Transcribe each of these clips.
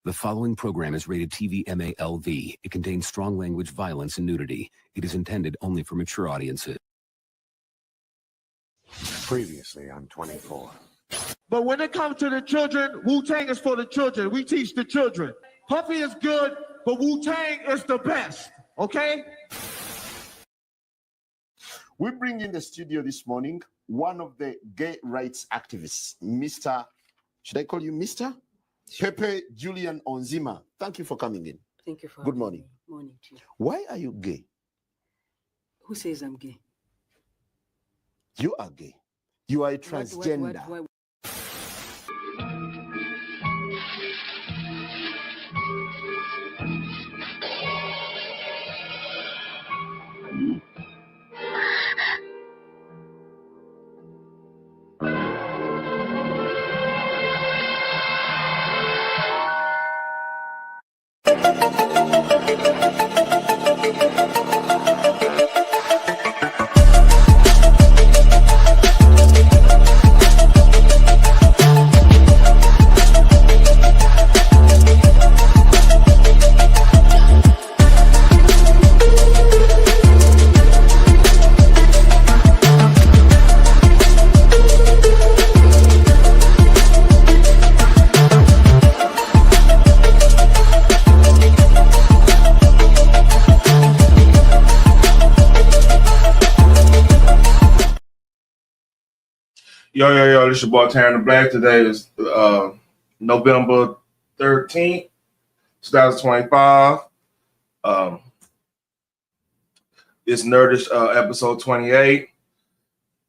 The following program is rated TV MALV. It contains strong language, violence, and nudity. It is intended only for mature audiences. Previously on 24. But when it comes to the children, Wu-Tang is for the children. We teach the children. Puffy is good, but Wu-Tang is the best, okay? We bring in the studio this morning one of the gay rights activists, Mr. Should I call you Mr.? Pepe Julian Onzima. Thank you for coming in. Thank you for Good morning. Morning to you. Why are you gay? Who says I'm gay? You are gay. You are a transgender. What? Yo, this your boy Taryn the Black. Today is November 13th, 2025. It's Nerdish episode 28.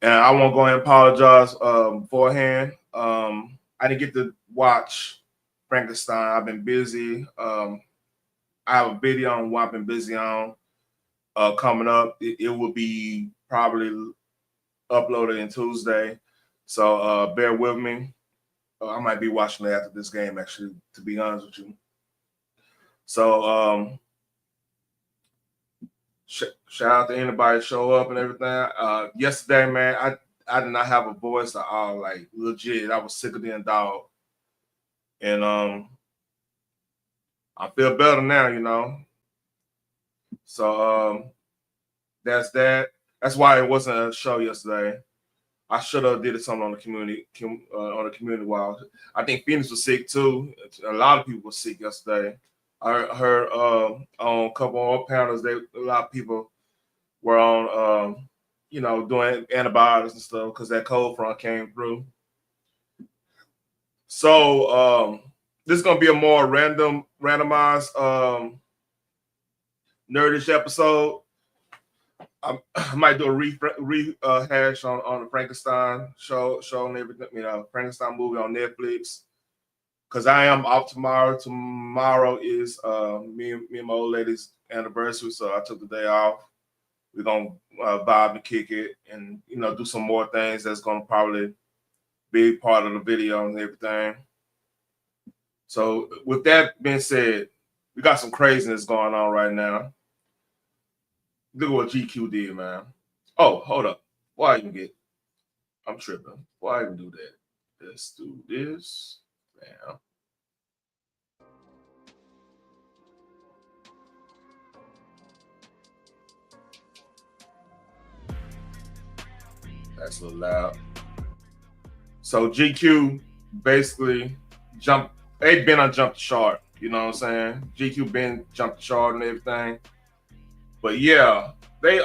And I want to go ahead and apologize beforehand. I didn't get to watch Frankenstein. I've been busy. I have a video on what I've been busy on coming up. It will be probably uploaded on Tuesday. So bear with me. I might be watching it after this game, actually, to be honest with you. So shout out to anybody show up and everything. Yesterday, man, I did not have a voice at all, like legit. I was sicker than a dog. And I feel better now, you know. So that's that. That's why it wasn't a show yesterday. I should have did something on the community wall. I think Phoenix was sick too. A lot of people were sick yesterday. I heard on a couple of panels a lot of people were on doing antibiotics and stuff because that cold front came through. So this is gonna be a more randomized nerdish episode. I might do a rehash on the Frankenstein show and everything, Frankenstein movie on Netflix. Because I am off tomorrow. Tomorrow is me and my old lady's anniversary, so I took the day off. We're gonna vibe and kick it, and do some more things that's gonna probably be part of the video and everything. So with that being said, we got some craziness going on right now. Look at what GQ did, man. Oh, hold up. Why even I'm tripping. Why even do that? Let's do this. Bam. That's a little loud. So GQ basically they've been on Jump the Shark, you know what I'm saying? GQ been Jump the Shark and everything. But yeah, they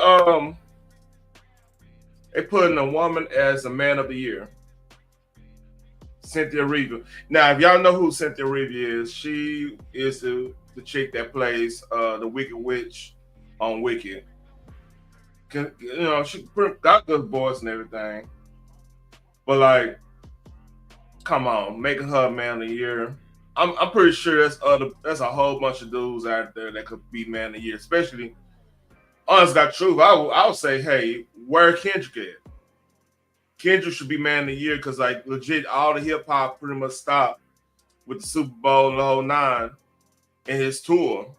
put in a woman as a man of the year. Cynthia Erivo. Now, if y'all know who Cynthia Erivo is, she is the chick that plays the Wicked Witch on Wicked. She got good voice and everything. But like, come on, making her a man of the year. I'm pretty sure there's a whole bunch of dudes out there that could be man of the year, especially. Honest got truth. I would say, hey, where Kendrick at? Kendrick should be man of the year because, like, legit, all the hip hop pretty much stopped with the Super Bowl and the whole nine in his tour,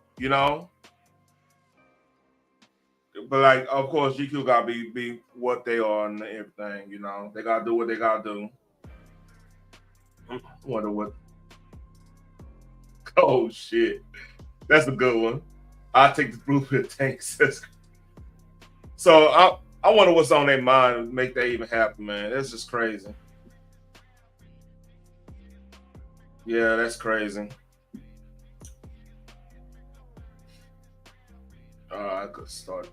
But like, of course, GQ gotta be what they are and everything, They gotta do what they gotta do. I wonder what. Oh shit, that's a good one. I'll take the blueprint tanks. So I wonder what's on their mind to make that even happen, man. That's just crazy. Yeah, that's crazy. I could start.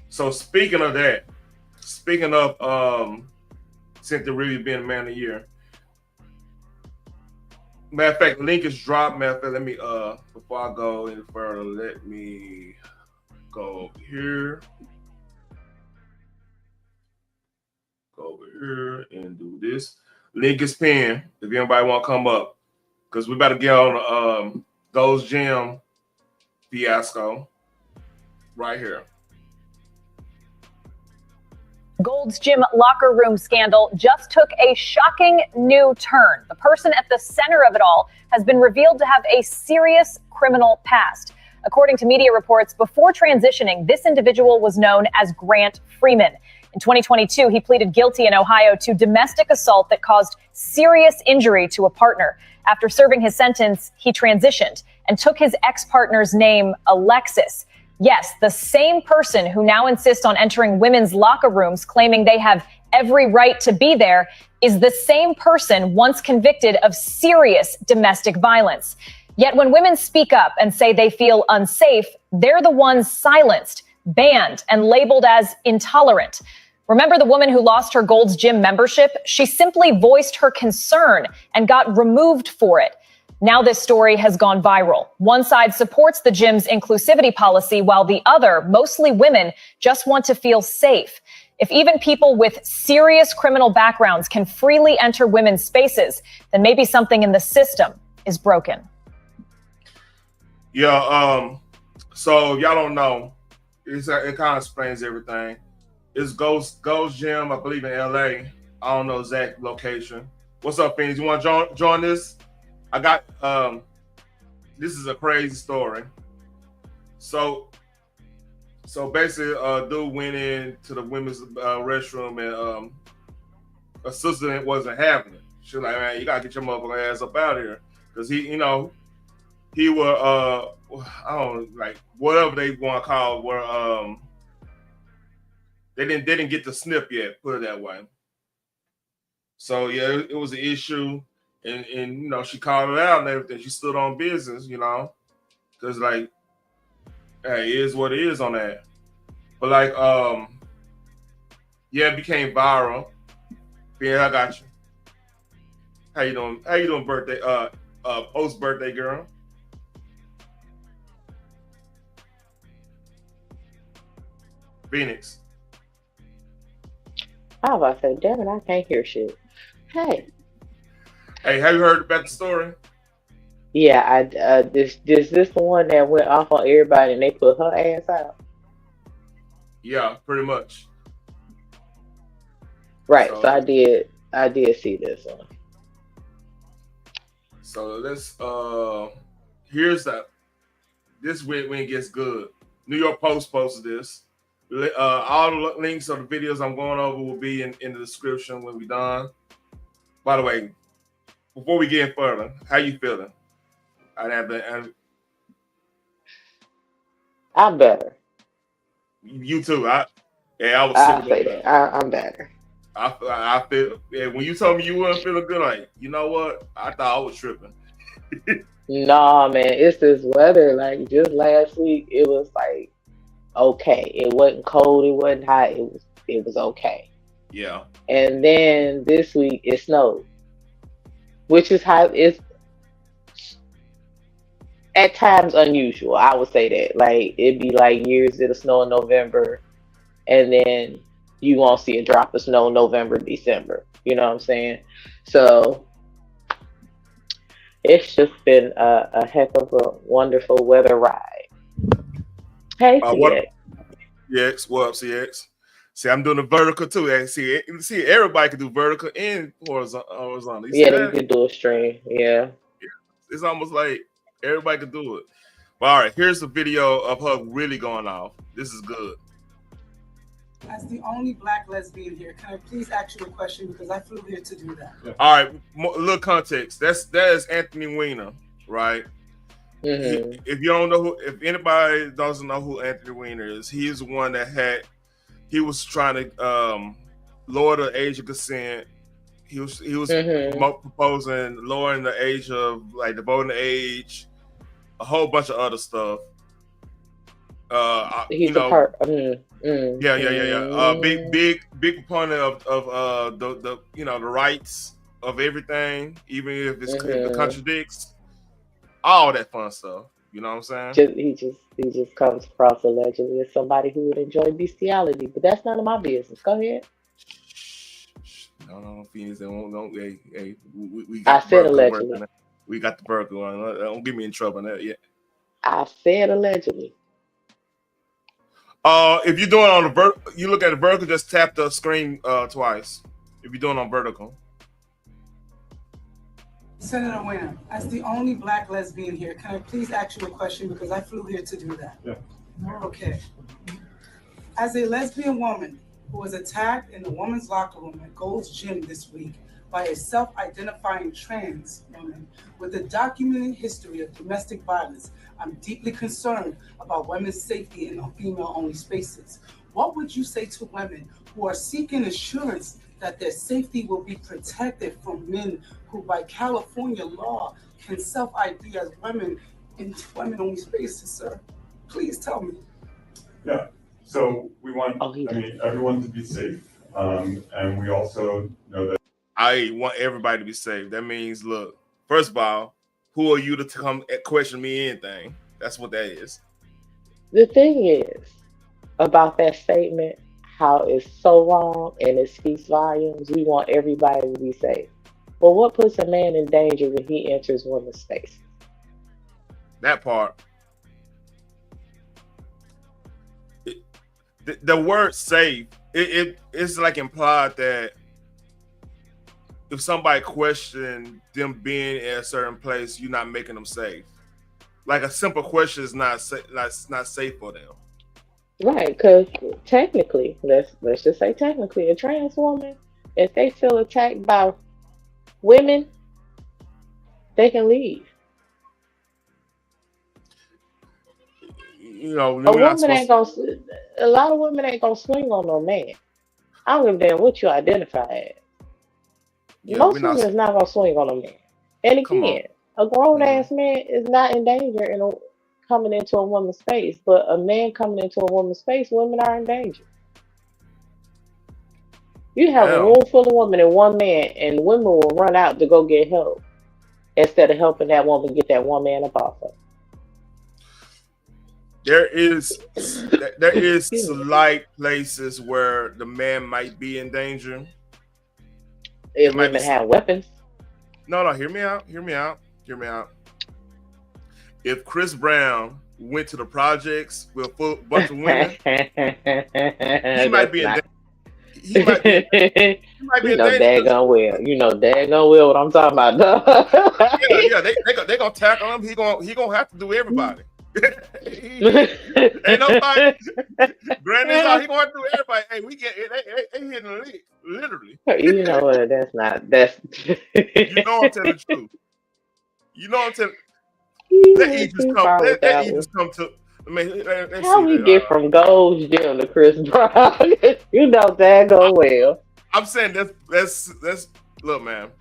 So speaking of that, speaking of Cynthia Reeve being Man of the Year. Matter of fact, link is dropped. Matter of fact, let me before I go any further, let me go over here. Go over here and do this. Link is pinned if anybody want to come up. Because we better get on Gold's Gym fiasco right here. Gold's Gym locker room scandal just took a shocking new turn. The person at the center of it all has been revealed to have a serious criminal past. According to media reports, before transitioning, this individual was known as Grant Freeman. In 2022, he pleaded guilty in Ohio to domestic assault that caused serious injury to a partner. After serving his sentence, he transitioned and took his ex-partner's name, Alexis. Yes, the same person who now insists on entering women's locker rooms, claiming they have every right to be there, is the same person once convicted of serious domestic violence. Yet when women speak up and say they feel unsafe, they're the ones silenced, banned, and labeled as intolerant. Remember the woman who lost her Gold's Gym membership? She simply voiced her concern and got removed for it. Now this story has gone viral. One side supports the gym's inclusivity policy, while the other, mostly women, just want to feel safe. If even people with serious criminal backgrounds can freely enter women's spaces, then maybe something in the system is broken. Yeah, so if y'all don't know, it kind of explains everything. It's Gold's Gym, I believe in LA. I don't know exact location. What's up, Phoenix? You want to join this? I got this is a crazy story. So basically, dude went into the women's restroom and assistant wasn't having it. She was like, man, you gotta get your motherfucking ass up out of here, because he was I don't know, like whatever they want to call it, where they didn't get the snip yet, put it that way. So yeah, it was an issue. And you know, she called it out and everything. She stood on business, you know, because like, hey, it is what it is on that. But like, yeah, it became viral. Yeah, I got you. How you doing? How you doing, birthday? Post birthday girl. Phoenix. I was about to say, damn it, I can't hear shit. Hey. Hey, have you heard about the story? Yeah, this the one that went off on everybody and they put her ass out. Yeah, pretty much. Right. So I did see this one. So let's here's that. This when it gets good. New York Post posted this. All the links of the videos I'm going over will be in the description when we're done. By the way, before we get further, how you feeling? I'm better. You too. I was say that. I'm better. I feel. Yeah, when you told me you weren't feeling good, like, you know what? I thought I was tripping. Nah, man, it's this weather. Like just last week, it was like okay. It wasn't cold. It wasn't hot. It was okay. Yeah. And then this week it snowed, which is how it's at times unusual. I would say that. Like it'd be like years it'll snow in November, and then you won't see a drop of snow in November, December. You know what I'm saying? So it's just been a heck of a wonderful weather ride. Hey, CX. CX, what up, CX? See, I'm doing the vertical too. See, everybody can do vertical and horizontal. You can do a stream. Yeah. It's almost like everybody can do it. But all right, here's the video of her really going off. This is good. As the only black lesbian here, can I please ask you a question because I flew here to do that? Yeah. All right, little context. That is Anthony Weiner, right? Mm-hmm. If you don't know if anybody doesn't know who Anthony Weiner is, he's the one that he was trying to lower the age of consent. He was proposing lowering the age of like the voting age, a whole bunch of other stuff. He's a part. Yeah. Big proponent of the the rights of everything, even if if it contradicts all that fun stuff. You know what I'm saying? He just comes across allegedly as somebody who would enjoy bestiality, but that's none of my business. Go ahead. No, Phoenix. Don't. Hey, we I got said allegedly. We got the burger one. Don't get me in trouble on that yet. I said allegedly. If you're doing on the you look at the vertical, just tap the screen twice. If you're doing on vertical. Senator Weiner, as the only black lesbian here, can I please ask you a question because I flew here to do that? Yeah. Okay. As a lesbian woman who was attacked in the women's locker room at Gold's Gym this week by a self-identifying trans woman with a documented history of domestic violence, I'm deeply concerned about women's safety in female-only spaces. What would you say to women who are seeking assurance that their safety will be protected from men who, by California law, can self-ID as women in women-only spaces, sir? Please tell me. Yeah. So we want, everyone to be safe, and we also know that. I want everybody to be safe. That means, look, first of all, who are you to come question me anything? That's what that is. The thing is about that statement, how it's so wrong and it speaks volumes. We want everybody to be safe. But what puts a man in danger when he enters women's space? That part. The word safe, it's like implied that if somebody questioned them being in a certain place, you're not making them safe. Like a simple question is not safe for them. Right, because technically, let's just say technically, a trans woman, if they feel attacked by women, they can leave. You know, a lot of women ain't gonna swing on no man. I don't give a damn what you identify as. Yeah, Most women is not gonna swing on a man. And again, a grown ass man is not in danger coming into a woman's space, but a man coming into a woman's space, women are in danger. You have a room full of women and one man, and women will run out to go get help instead of helping that woman get that one man up off her. There is slight places where the man might be in danger. If women have weapons. No, hear me out. If Chris Brown went to the projects with a full bunch of women, he might be in danger. He might be in danger. You know daggone well what I'm talking about. Yeah, they gonna tackle him. He gonna have to do everybody. Ain't nobody. Granny's out. He gonna have to do everybody. Hey, we get they hitting the league, literally. You know what? That's. You know I'm telling the truth. You know I'm telling. Let E just come to. I mean, how we get from Gold's Gym to Chris Brown? You know daggone well. I'm saying that's look, man.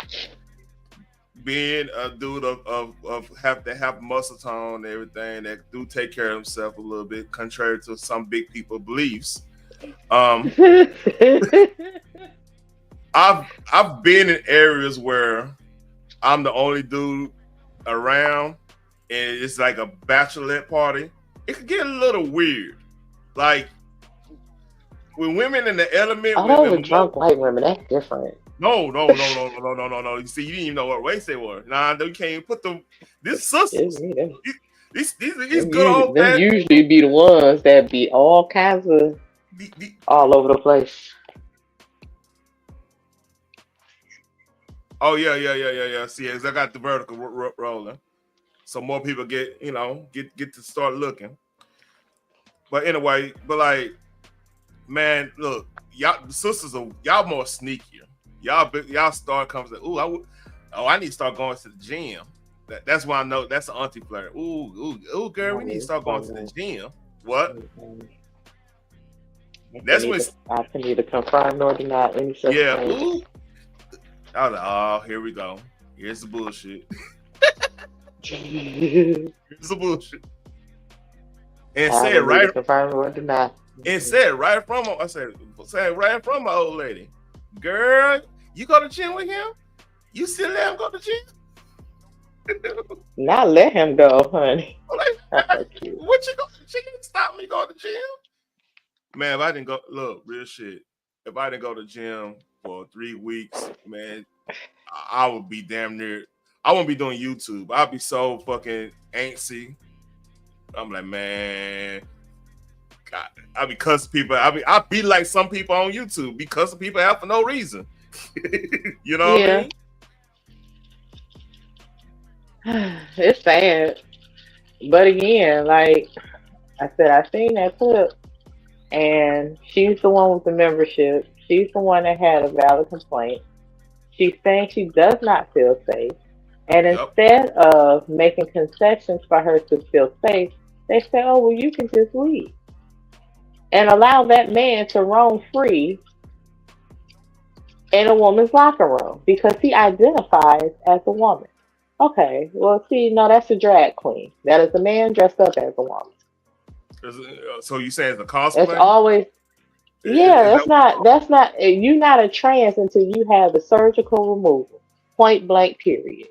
Being a dude of have to have muscle tone and everything that do take care of himself a little bit, contrary to some big people beliefs. I've been in areas where I'm the only dude around, and it's like a bachelorette party. It could get a little weird, like when women in the element. Those are drunk white women. That's different. No. You see, you didn't even know what race they were. Nah, you can't even put them. These sisters. These good old. Them usually be the ones that be all kinds of all over the place. Oh yeah. See, I got the vertical rolling, so more people get to start looking. But anyway, like Man, look, y'all the sisters are y'all more sneakier. Y'all start comes like, I need to start going to the gym. That's why I know that's an auntie flirt. Ooh, girl, we need to start going to the gym. What? That's when I can neither confirm nor deny any such yeah. thing. Ooh. I was like, oh, here we go. Here's the bullshit. Here's the bullshit. And said right. Confirm nor deny. And said right from him. I said right from my old lady. Girl, you go to gym with him? You still let him go to gym? Not let him go, honey. Like, what you going? She didn't stop me going to gym. Man, if I didn't go, look, real shit. If I didn't go to gym for 3 weeks, man, I would be damn near. I wouldn't be doing YouTube. I'd be so fucking antsy. I'm like, man, God, I be cussing people. I be like some people on YouTube, be cussing people out for no reason. You know what I mean? It's sad, but again, like I said, I seen that clip, and she's the one with the membership. She's the one that had a valid complaint. She's saying she does not feel safe, and instead of making concessions for her to feel safe, they say, "Oh, well, you can just leave and allow that man to roam free in a woman's locker room because he identifies as a woman." Okay, well, see, no, that's a drag queen. That is a man dressed up as a woman. So you say it's a cosplay? It's always, that's not. You're not a trans until you have the surgical removal. Point blank. Period.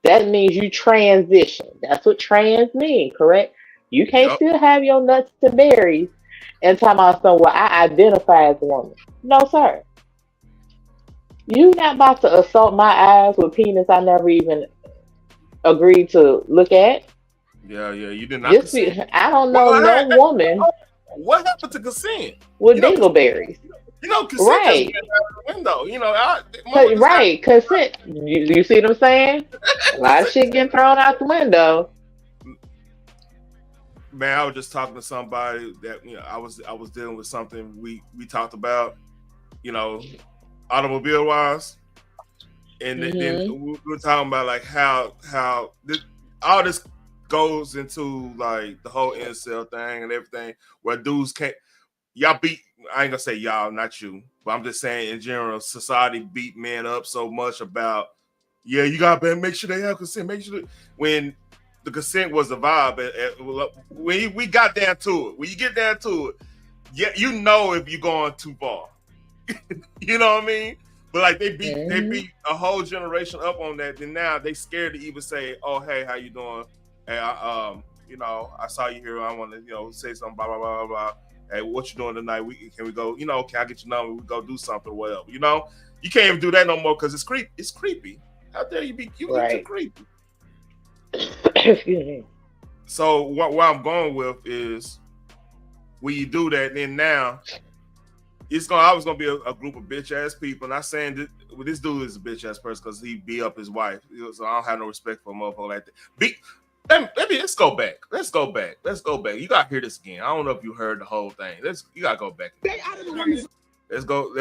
That means you transition. That's what trans means, correct? You can't still have your nuts to berries and talk about something. Well, I identify as a woman. No, sir. You not about to assault my eyes with penis I never even agreed to look at. Yeah, you did not consent. I don't know no woman. What happened to consent? With dingleberries. Consent right. Just out the window. Right, consent. You see what I'm saying? A lot of shit getting thrown out the window. Man, I was just talking to somebody that I was dealing with something we talked about, automobile wise, and then we were talking about like how all this goes into like the whole incel thing and everything, where dudes can't. Y'all beat. I ain't gonna say y'all, not you, but I'm just saying in general, society beat men up so much about. Yeah, you gotta make sure they have consent. Make sure when the consent was the vibe. When we got down to it, when you get down to it, yeah, if you're going too far. You know what I mean? But like they beat a whole generation up on that. Then now they scared to even say, "Oh, hey, how you doing? Hey, I saw you here. I want to, say something. Blah blah blah blah blah. Hey, what you doing tonight? Can we go? Can I get your number? We go do something or whatever. You can't even do that no more because it's creepy. It's creepy. How dare you be? You're too creepy. Excuse me. So where I'm going with is when you do that, then now it's always gonna be a group of bitch ass people. Not saying this dude is a bitch ass person because he beat up his wife. So I don't have no respect for a motherfucker like that. Maybe let's go back. Let's go back. You gotta hear this again. I don't know if you heard the whole thing. You gotta go back. Let's go.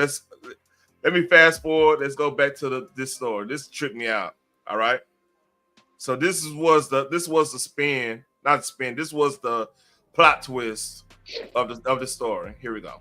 Let me fast forward. Let's go back to this story. This tripped me out. All right. So this was the spin, not the spin. This was the plot twist of the story. Here we go.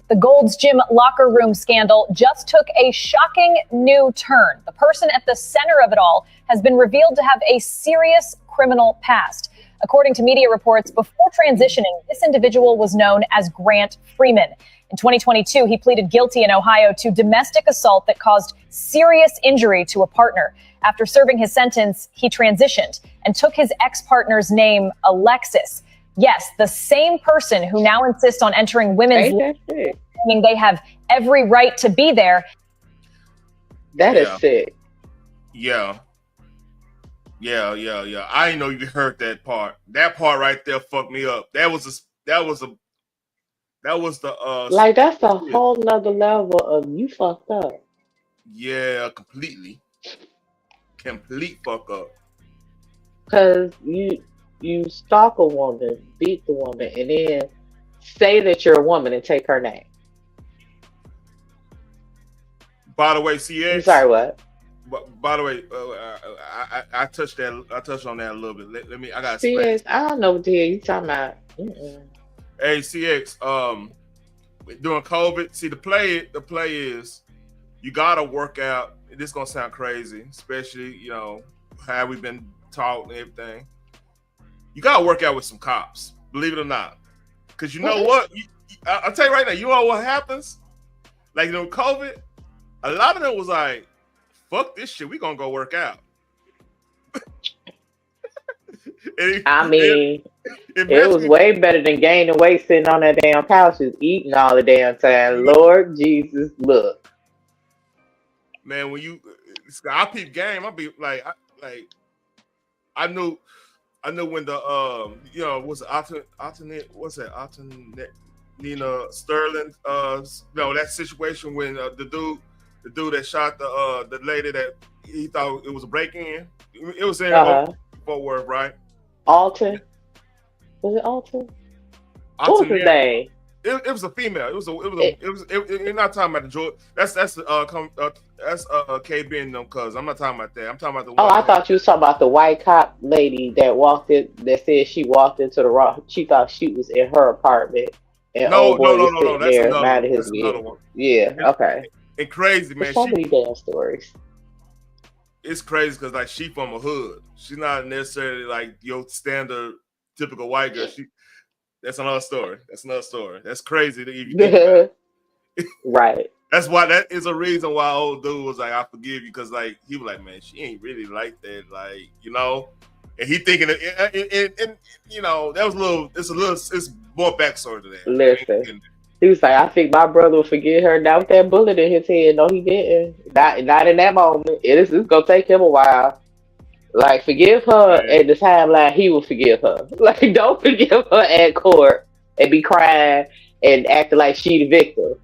The Gold's Gym locker room scandal just took a shocking new turn. The person at the center of it all has been revealed to have a serious criminal past. According to media reports, before transitioning, this individual was known as Grant Freeman. In 2022, he pleaded guilty in Ohio to domestic assault that caused serious injury to a partner. After serving his sentence, he transitioned and took his ex-partner's name, Alexis. Yes, the same person who now insists on entering women's league, saying they have every right to be there. That is sick. Yeah. I didn't know you heard that part. That part right there fucked me up. That was the like that's a whole nother level of you fucked up. Yeah, completely. Complete fuck up. Cause you stalk a woman, beat the woman, and then say that you're a woman and take her name. By the way, CX. I'm sorry, what? By the way, I touched that. I touched on that a little bit. Let me. I got CX. I don't know what the hell you talking about. Hey, CX. During COVID, see the play is you gotta work out. This gonna sound crazy, especially how we've been taught and everything. You gotta work out with some cops, believe it or not, because you know what? I'll tell you right now. You know what happens? Like COVID, a lot of them was like, "Fuck this shit. We gonna go work out." I mean, it was way better than gaining weight sitting on that damn couch just eating all the damn time. Lord Jesus, look. Man, when I peep game, I'll be like, I knew when the what's the alternate Nina Sterling that situation when the dude that shot the lady that he thought it was a break-in. It was in Fort Worth, right? Alton. Was it Alton? What was his name? It was a female. You're not talking about the George. That's KB and them cuz. I'm not talking about that. I'm talking about the I thought you was talking about the white cop lady that said she walked into the rock. She thought she was in her apartment. And no. That's another one. Yeah, okay. And crazy, man. So many damn stories. It's crazy because like she from a hood. She's not necessarily like your standard typical white girl. That's another story. That's crazy that if you think about it. Right. That is a reason why old dude was like, I forgive you, because like he was like, man, she ain't really like that, like, and he thinking and that was it's more backstory to that. Listen. He was like, I think my brother would forgive her. Not with that bullet in his head. No, he didn't. Not in that moment. It's gonna take him a while. Like, forgive her at the timeline, he will forgive her. Like, don't forgive her at court and be crying and acting like she the victim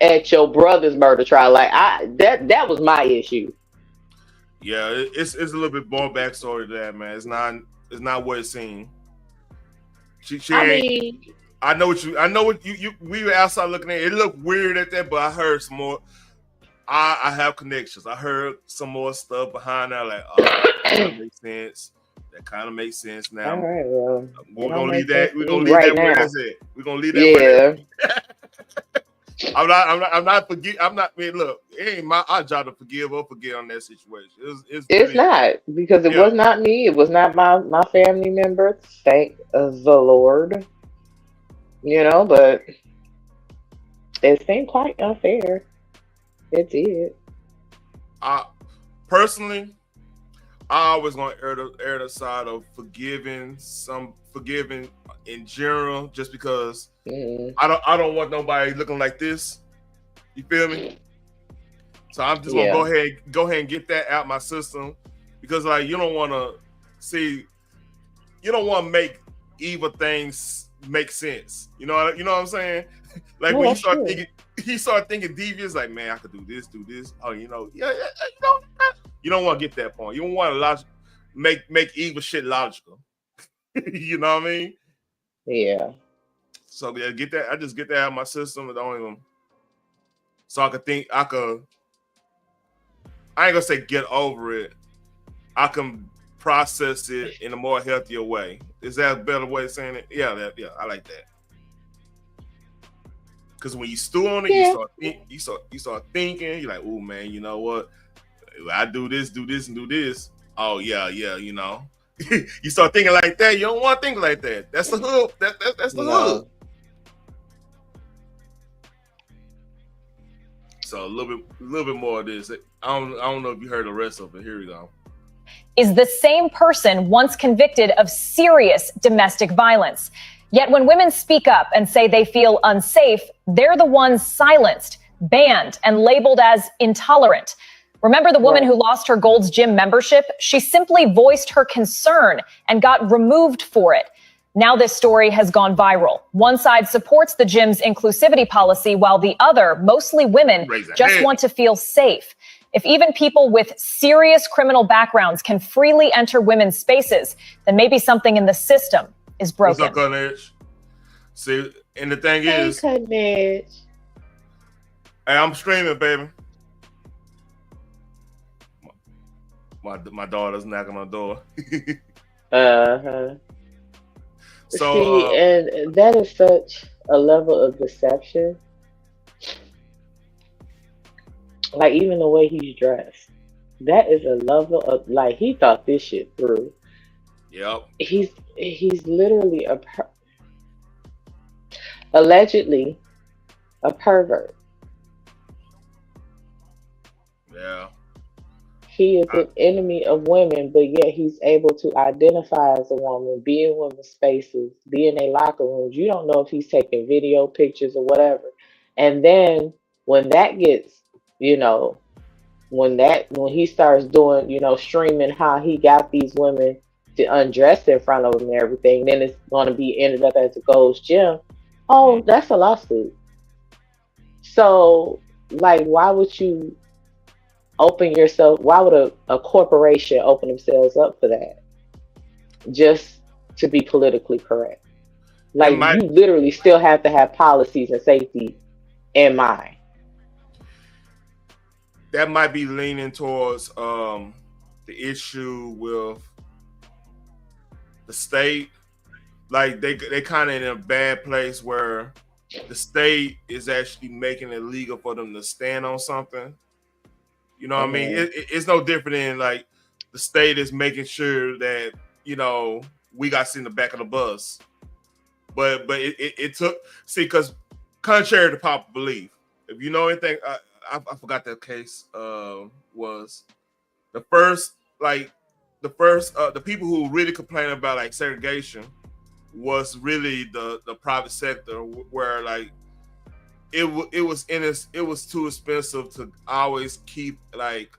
at your brother's murder trial. Like, that was my issue. Yeah, it's a little bit more backstory to that, man. It's not what it seemed. I know what you we were outside looking at it. It looked weird at that, but I heard some more. I have connections. I heard some more stuff behind that. Like, that makes sense. That kind of makes sense now. All right, well, we're gonna leave that. We're gonna leave that where it's at. We're gonna leave that. Where I'm not forgive. I'm not. I mean, look, it ain't our job to forgive or forget on that situation. It's not, because it was not me. It was not my family member. Thank the Lord. But it seemed quite unfair. It did. Personally, I always gonna err the side of forgiving in general, just because I don't want nobody looking like this. You feel me? So I'm just gonna go ahead and get that out my system, because like you don't want to make evil things make sense. You know what I'm saying? Like when he started thinking devious, like, man, I could do this. Oh, you don't want to get that point. You don't want to make evil shit logical. You know what I mean? Yeah. So I just get that out of my system. So I ain't gonna say get over it. I can process it in a more healthier way. Is that a better way of saying it? Yeah, I like that. Because when you stew on it, you start thinking. You're like, oh man, you know what? I do this, and do this. Oh yeah, you start thinking like that. You don't want to think like that. That's the hood. That's the hood. So a little bit more of this. I don't know if you heard the rest of it. Here we go. Is the same person once convicted of serious domestic violence. Yet when women speak up and say they feel unsafe, they're the ones silenced, banned, and labeled as intolerant. Remember the woman who lost her Gold's Gym membership? She simply voiced her concern and got removed for it. Now this story has gone viral. One side supports the gym's inclusivity policy, while the other, mostly women, just want to feel safe. If even people with serious criminal backgrounds can freely enter women's spaces, then maybe something in the system is broken. What's up, Edge? See, and the thing Hey, is, Cutting Edge. hey, I'm streaming, baby. My daughter's knocking on the door. So, See, and that is such a level of deception. Like, even the way he's dressed, that is a level of, like, he thought this shit through. yep. He's literally allegedly a pervert. Yeah. He is an enemy of women, but yet he's able to identify as a woman, be in women's spaces, be in a locker rooms. You don't know if he's taking video pictures or whatever. And then when that gets, you know, when he starts doing, streaming how he got these women to undress in front of him and everything, then it's going to be ended up as a Gold's Gym. Oh, that's a lawsuit. So, like, why would you open yourself? Why would a corporation open themselves up for that? Just to be politically correct. Like, you literally still have to have policies and safety in mind. That might be leaning towards the issue with the state. Like, they kind of in a bad place where the state is actually making it legal for them to stand on something. You know what I mean? It's no different than, like, the state is making sure that, we got to sit in the back of the bus. But it took, because contrary to popular belief, if you know anything, I forgot that case was the first, the people who really complain about, like, segregation was really the private sector, where, like, it was too expensive to always keep, like,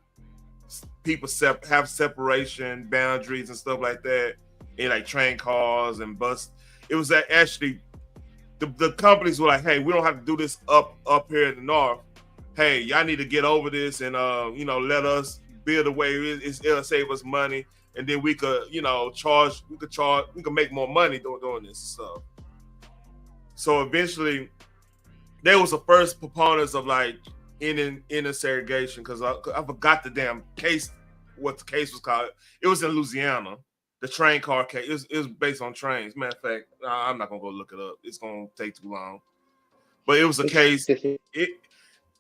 people have separation boundaries and stuff like that in, like, train cars and bus. It was that actually the companies were like, hey, we don't have to do this up here in the north. Hey, y'all need to get over this and let us build a way. It'll save us money, and then we could we could make more money doing this stuff. So eventually, they was the first proponents of, like, in segregation, because I forgot the damn case, what the case was called. It was in Louisiana, the train car case. It was based on trains. Matter of fact, I'm not gonna go look it up. It's gonna take too long. But it was a case.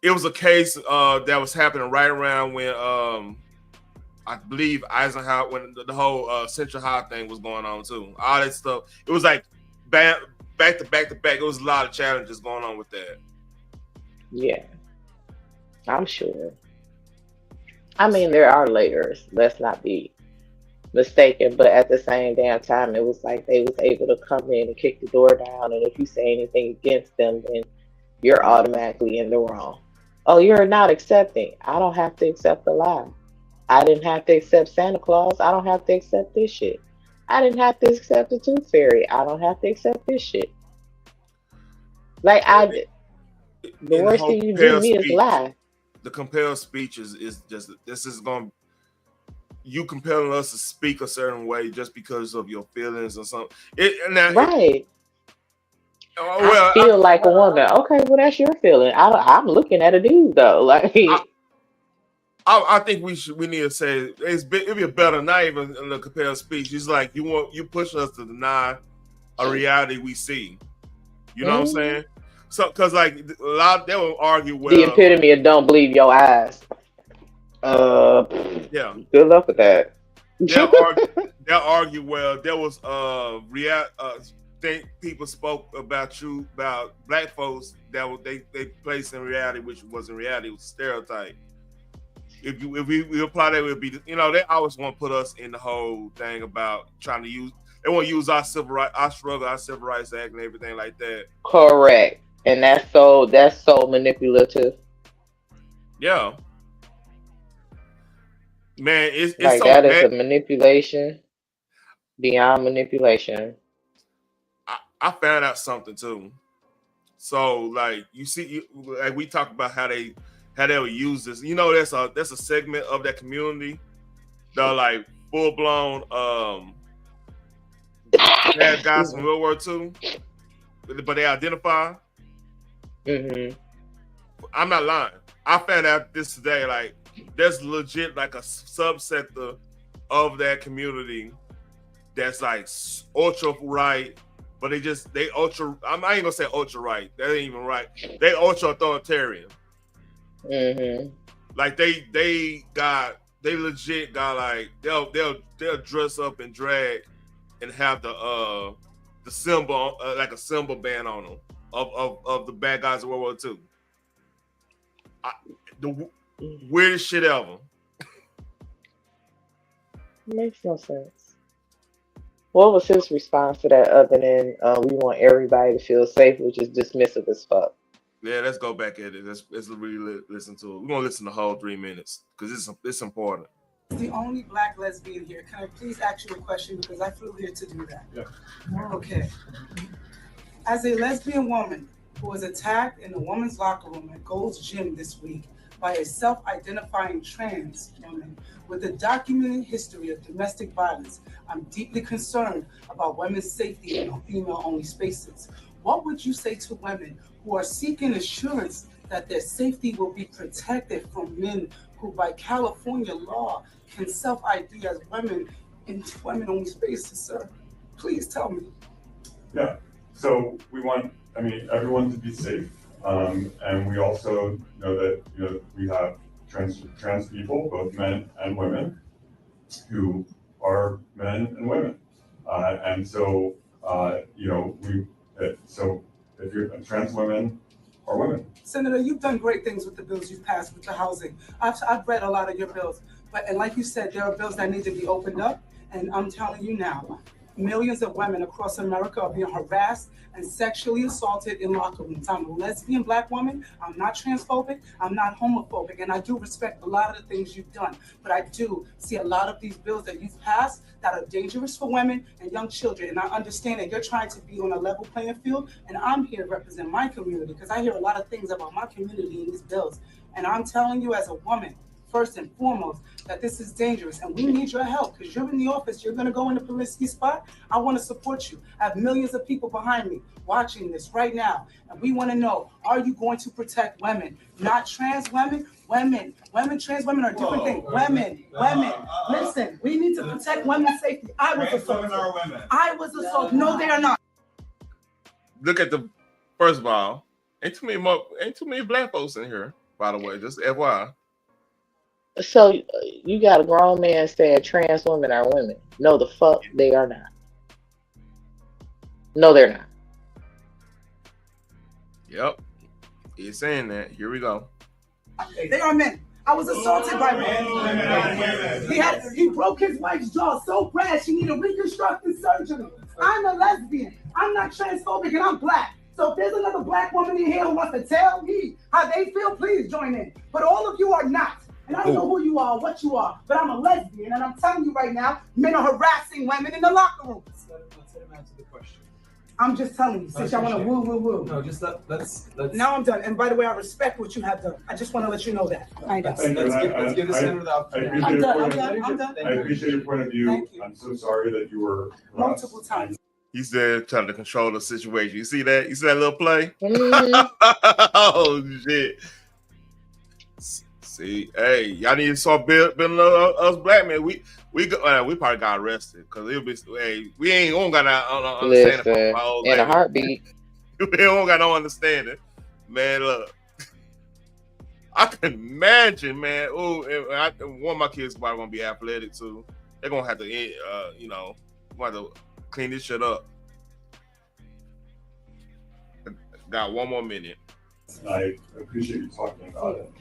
It was a case that was happening right around when I believe Eisenhower, when the whole Central High thing was going on too. All that stuff. It was like back to back. It was a lot of challenges going on with that. Yeah, I'm sure. I mean, there are layers. Let's not be mistaken. But at the same damn time, it was like they was able to come in and kick the door down. And if you say anything against them, then you're automatically in the wrong. Oh, you're not accepting. I don't have to accept the lie. I didn't have to accept Santa Claus. I don't have to accept this shit. I didn't have to accept the Tooth Fairy. I don't have to accept this shit. Like, the worst thing you do to me is lie. The compelled speech is just, this is going, you compelling us to speak a certain way just because of your feelings or something. Right. I feel like a woman. Okay, well, that's your feeling. I'm looking at a dude though. Like, I think we need to say it'd be better not even in the compelled speech. It's like you push us to deny a reality we see. You know what I'm saying? So, because, like, a lot they will argue, well, the epitome of don't believe your eyes. Yeah. Good luck with that. They'll argue. Well, there was think people spoke about black folks that they placed in reality, which wasn't reality. It was a stereotype. If we apply that, it would be, they always want to put us in the whole thing about trying to use. They want to use our civil rights, our struggle, our civil rights act, and everything like that. Correct, and that's so manipulative. Yeah, man, it's like so that bad. Is a manipulation beyond manipulation. I found out something too. So, like, you see, like, we talk about how they will use this. That's a segment of that community that are, like, full blown bad guys from World War II. but they identify. Mm-hmm. I'm not lying. I found out this today. Like, there's legit like a subsector of that community that's like ultra right, but they ultra. I ain't gonna say ultra right. That ain't even right. They ultra authoritarian. Mm-hmm. Like they legit got like they'll dress up and drag and have the symbol like a symbol band on them of the bad guys of World War II. The weirdest shit ever. Makes no sense. What was his response to that other than we want everybody to feel safe, which is dismissive as fuck? Yeah, let's go back at it. Let's really listen to it. We're gonna listen to the whole 3 minutes because it's important. The only black lesbian here. Can I please ask you a question because I flew here to do that? Yeah. Okay. As a lesbian woman who was attacked in the women's locker room at Gold's Gym this week by a self-identifying trans woman with a documented history of domestic violence, I'm deeply concerned about women's safety in female-only spaces. What would you say to women who are seeking assurance that their safety will be protected from men who, by California law, can self-ID as women in women-only spaces, sir? Please tell me. Yeah. So we want, everyone to be safe, and we also know that we have trans people, both men and women, who are men and women, and so so if you're trans women are women. Senator, you've done great things with the bills you've passed with the housing. I've read a lot of your bills, and like you said, there are bills that need to be opened up. And I'm telling you now, millions of women across America are being harassed and sexually assaulted in locker rooms. I'm a lesbian black woman. I'm not transphobic. I'm not homophobic. And I do respect a lot of the things you've done. But I do see a lot of these bills that you've passed that are dangerous for women and young children. And I understand that you're trying to be on a level playing field. And I'm here to represent my community because I hear a lot of things about my community in these bills. And I'm telling you as a woman, first and foremost, that this is dangerous and we need your help because you're in the office, you're gonna go in the Polisky spot. I wanna support you. I have millions of people behind me watching this right now. And we wanna know, are you going to protect women? Not trans women, women. Trans women are different things. Women. Listen, we need to protect women's safety. I was assaulted. I was assaulted. No, they are not. Look at first of all, ain't too many black folks in here, by the way, just FYI. So you got a grown man saying trans women are women. No, the fuck they are not. No, they're not. Yep. He's saying that. Here we go. They are men. I was assaulted by men. He broke his wife's jaw so bad she needed reconstructive surgery. I'm a lesbian. I'm not transphobic and I'm black. So if there's another black woman in here who wants to tell me how they feel, please join in. But all of you are not. And I don't know who you are, what you are, but I'm a lesbian, and I'm telling you right now, men are harassing women in the locker rooms. Let him answer the question. I'm just telling you, since y'all want to woo. No, just let's. Now I'm done. And by the way, I respect what you have done. I just want to let you know that. Let's give the senator the opportunity. I'm done. I appreciate your point of view. Thank you. I'm so sorry that you were multiple times. He's there trying to control the situation. You see that? You see that little play? Oh shit. See, hey, y'all need to start building us black men. We probably got arrested because it'll be. Hey, we ain't gonna got no understanding. In a heartbeat, we don't got no understanding, man. Look, I can imagine, man. One of my kids probably gonna be athletic too. They're gonna have to, have to clean this shit up. Got 1 more minute. I appreciate you talking about it.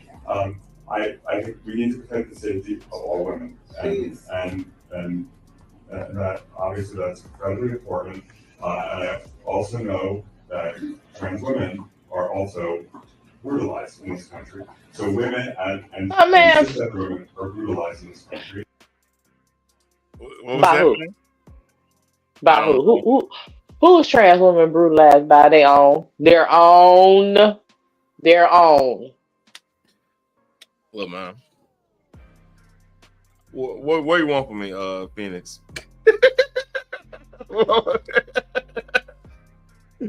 I think we need to protect the safety of all women, and that obviously that's incredibly important. And I also know that trans women are also brutalized in this country. So women and cisgender women are brutalized in this country. What was that? By who? Who is trans women brutalized by their own? Look, man. What you want from me, Phoenix?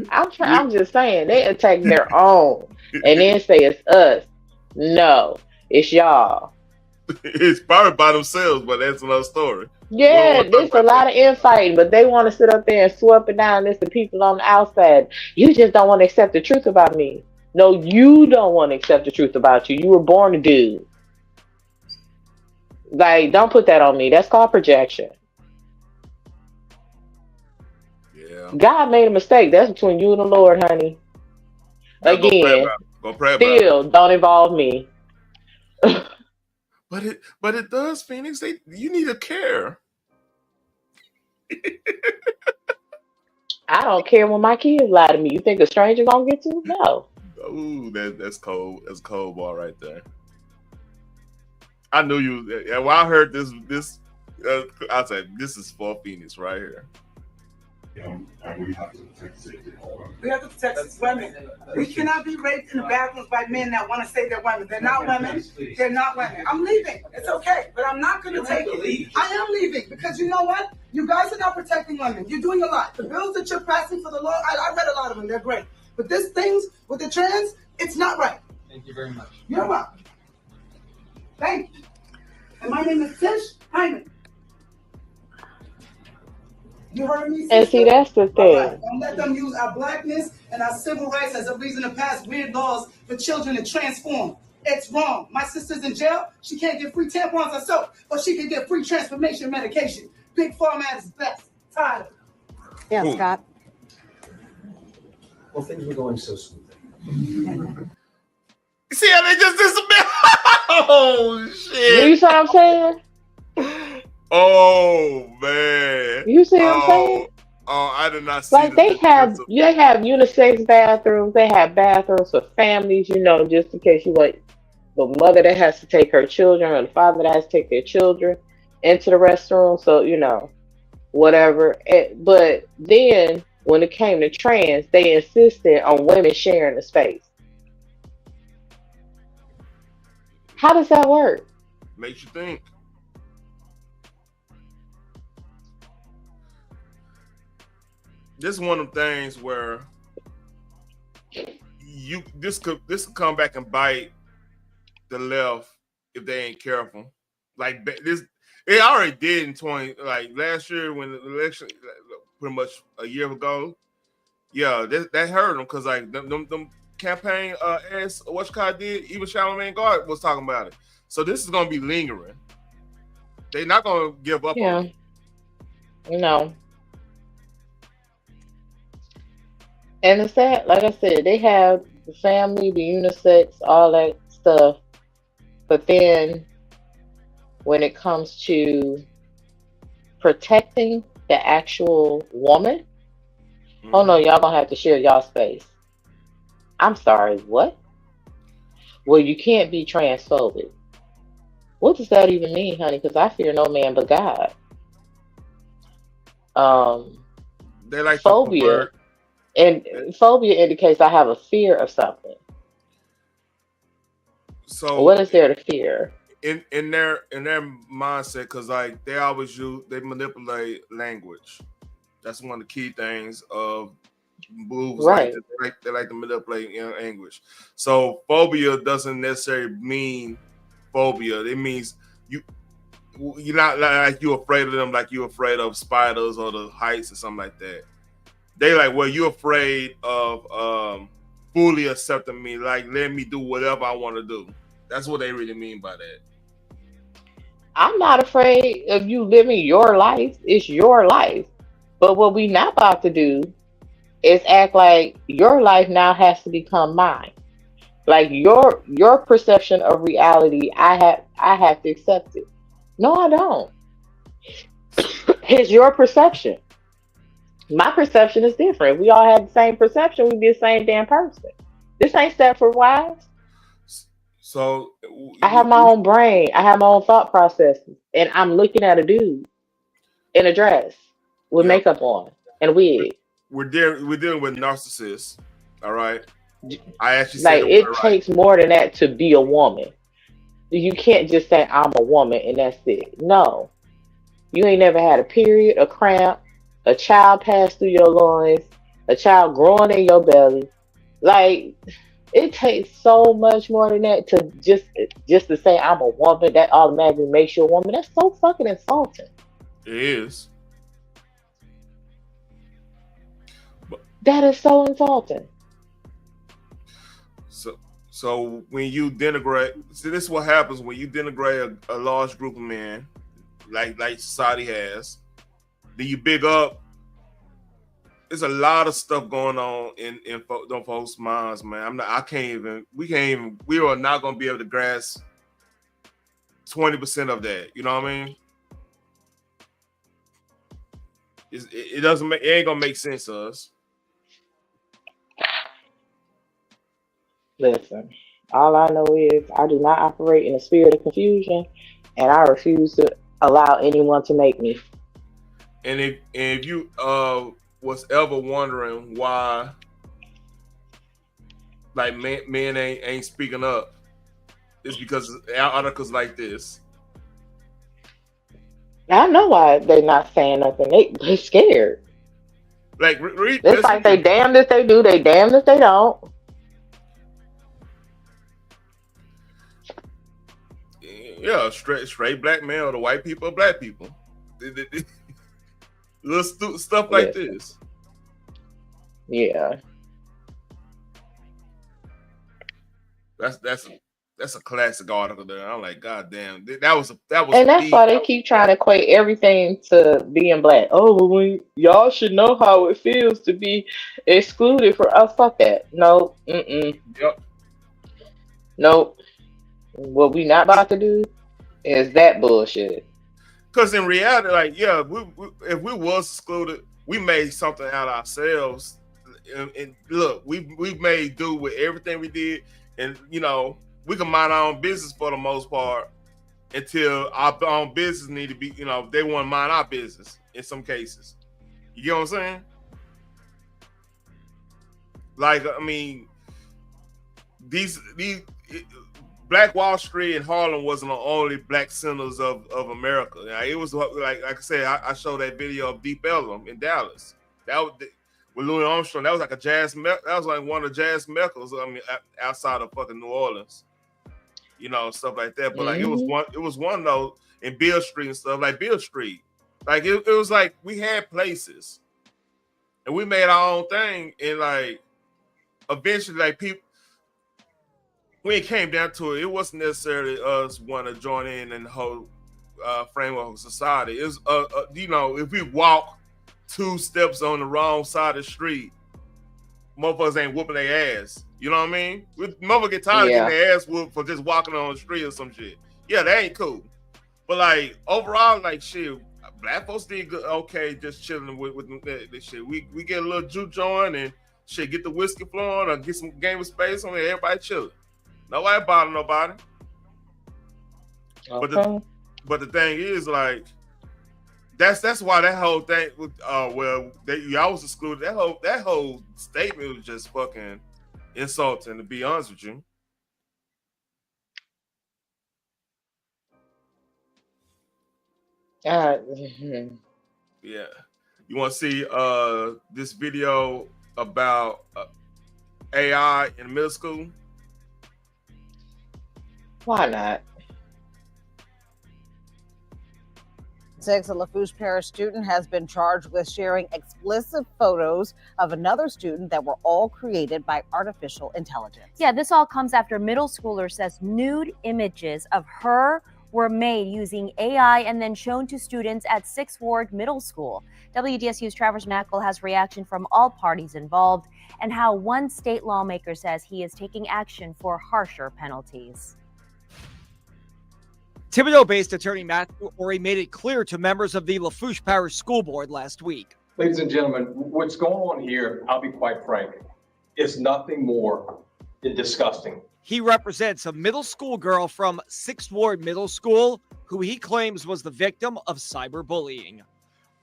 I'm just saying they attack their own and then say it's us. No, it's y'all. It's probably by themselves, but that's another story. Yeah, there's a lot of infighting, but they want to sit up there and swear up and down this to people on the outside. You just don't want to accept the truth about me. No, you don't want to accept the truth about you. You were born a dude. Like, don't put that on me. That's called projection. Yeah. God made a mistake. That's between you and the Lord, honey. Now Again, go pray about it. Still, don't involve me. But it does, Phoenix. You need to care. I don't care when my kids lie to me. You think a stranger gonna get you? No. Ooh, that's cold. That's a cold ball right there. I knew you. Yeah, when I heard this, I said, "This is for Phoenix right here." And we have to protect the safety of all women. We have to protect women. We cannot be raped in the bathrooms by men that want to say they're women. They're not women. They're not women. I'm leaving. It's okay, but I'm not going to take it. I am leaving because you know what? You guys are not protecting women. You're doing a lot. The bills that you're passing for the law, I read a lot of them. They're great. But these things with the trans, it's not right. Thank you very much. You're welcome. Thank you. And my name is Tish Hyman. You heard me? And see, that's the thing. Right. Don't let them use our blackness and our civil rights as a reason to pass weird laws for children to transform. It's wrong. My sister's in jail. She can't get free tampons or soap, but she can get free transformation medication. Big format is best. Tired of it. Yeah, Scott. Well, things were going so smoothly. See how they just disappeared? Oh shit! You see what I'm saying? Oh man! You see what I'm saying? Oh, I did not see. Like they have unisex bathrooms. They have bathrooms for families. You know, just in case you want the mother that has to take her children or the father that has to take their children into the restroom. So you know, whatever. But then when it came to trans, they insisted on women sharing the space. How does that work? Makes you think. This is one of the things where this could come back and bite the left if they ain't careful. Like this, it already did in last year when the election, pretty much a year ago. Yeah, that hurt them because like them campaign ads what did, even Charlamagne God was talking about it. So this is gonna be lingering. They're not gonna give up on it. No. And it's sad, like I said, they have the family, the unisex, all that stuff. But then when it comes to protecting the actual woman, oh no, y'all gonna have to share y'all space. I'm sorry, what? Well, you can't be transphobic. What does that even mean, honey? Because I fear no man but God. They like phobia. And phobia indicates I have a fear of something. So what is there to fear? In their mindset, because like they manipulate language. That's one of the key things of moves. Right. They like to manipulate language. So phobia doesn't necessarily mean phobia. It means you're not like you're afraid of them, like you're afraid of spiders or the heights or something like that. They like, well, you're afraid of fully accepting me, like letting me do whatever I want to do. That's what they really mean by that. I'm not afraid of you living your life. It's your life. But what we not about to do is act like your life now has to become mine. Like your perception of reality, I have to accept it. No, I don't. It's your perception. My perception is different. We all have the same perception. We be the same damn person. This ain't Stepford Wives. So I have my own brain. I have my own thought processes, and I'm looking at a dude in a dress with makeup on and wig. We're dealing with narcissists. All right. I actually like it takes more than that to be a woman. You can't just say I'm a woman and that's it. No, you ain't never had a period, a cramp, a child pass through your loins. a child growing in your belly. Like, it takes so much more than that to just to say I'm a woman. That automatically makes you a woman. That's so fucking insulting. It is. That is so insulting. So when you denigrate, see, this is what happens when you denigrate a large group of men, like society has. Then you big up. There's a lot of stuff going on in them folks' minds, man. We are not gonna be able to grasp 20% of that. You know what I mean? It doesn't make, it ain't gonna make sense to us. Listen, all I know is I do not operate in a spirit of confusion, and I refuse to allow anyone to make me. And if you was ever wondering why, like, men ain't speaking up, it's because of articles like this. I know why they're not saying nothing. They scared. Like, it's like they damned if they do, they damned if they don't. Yeah, straight black male to white people, black people. Little stuff like this. Yeah. That's a classic article there. I'm like, God damn, that was. And that's why they keep trying to equate everything to being black. Oh, well, y'all should know how it feels to be excluded for us. Fuck that. No. Mm-mm. Yep. Nope. What we not about to do is that bullshit. Because in reality, like, yeah, if we was excluded, we made something out of ourselves. And look, we made do with everything we did, and you know, we can mind our own business for the most part until our own business need to be, you know, they want to mind our business in some cases. You get what I'm saying? Like, I mean, these Black Wall Street and Harlem wasn't the only black centers of America. Now, it was like I said, I showed that video of Deep Ellum in Dallas. That was with Louis Armstrong. That was like that was like one of the jazz meccas. I mean, outside of fucking New Orleans, you know, stuff like that. But like it was one though in Beale Street and stuff, like Beale Street. Like it was like we had places, and we made our own thing, and like eventually, like people. When it came down to it, it wasn't necessarily us want to join in the whole framework of society. It was, you know, if we walk 2 steps on the wrong side of the street, motherfuckers ain't whooping their ass. You know what I mean? Motherfuckers get tired of getting their ass whooped for just walking on the street or some shit. Yeah, that ain't cool. But like overall, like shit, black folks did good, okay, just chilling with this shit. We get a little juke joint and shit, get the whiskey flowing or get some Game of Space on there. Everybody chilling. Nobody bother nobody. Okay. But the thing is, like, that's why that whole thing with y'all was excluded. That whole statement was just fucking insulting, to be honest with you. Yeah. You want to see this video about AI in middle school? Why not? A Lafourche Parish student has been charged with sharing explicit photos of another student that were all created by artificial intelligence. Yeah, this all comes after a middle schooler says nude images of her were made using AI and then shown to students at 6th Ward Middle School. WDSU's Travers Mackel has reaction from all parties involved and how one state lawmaker says he is taking action for harsher penalties. Thibodaux-based attorney Matthew Ori made it clear to members of the Lafourche Parish School Board last week. Ladies and gentlemen, what's going on here, I'll be quite frank, is nothing more than disgusting. He represents a middle school girl from 6th Ward Middle School who he claims was the victim of cyberbullying.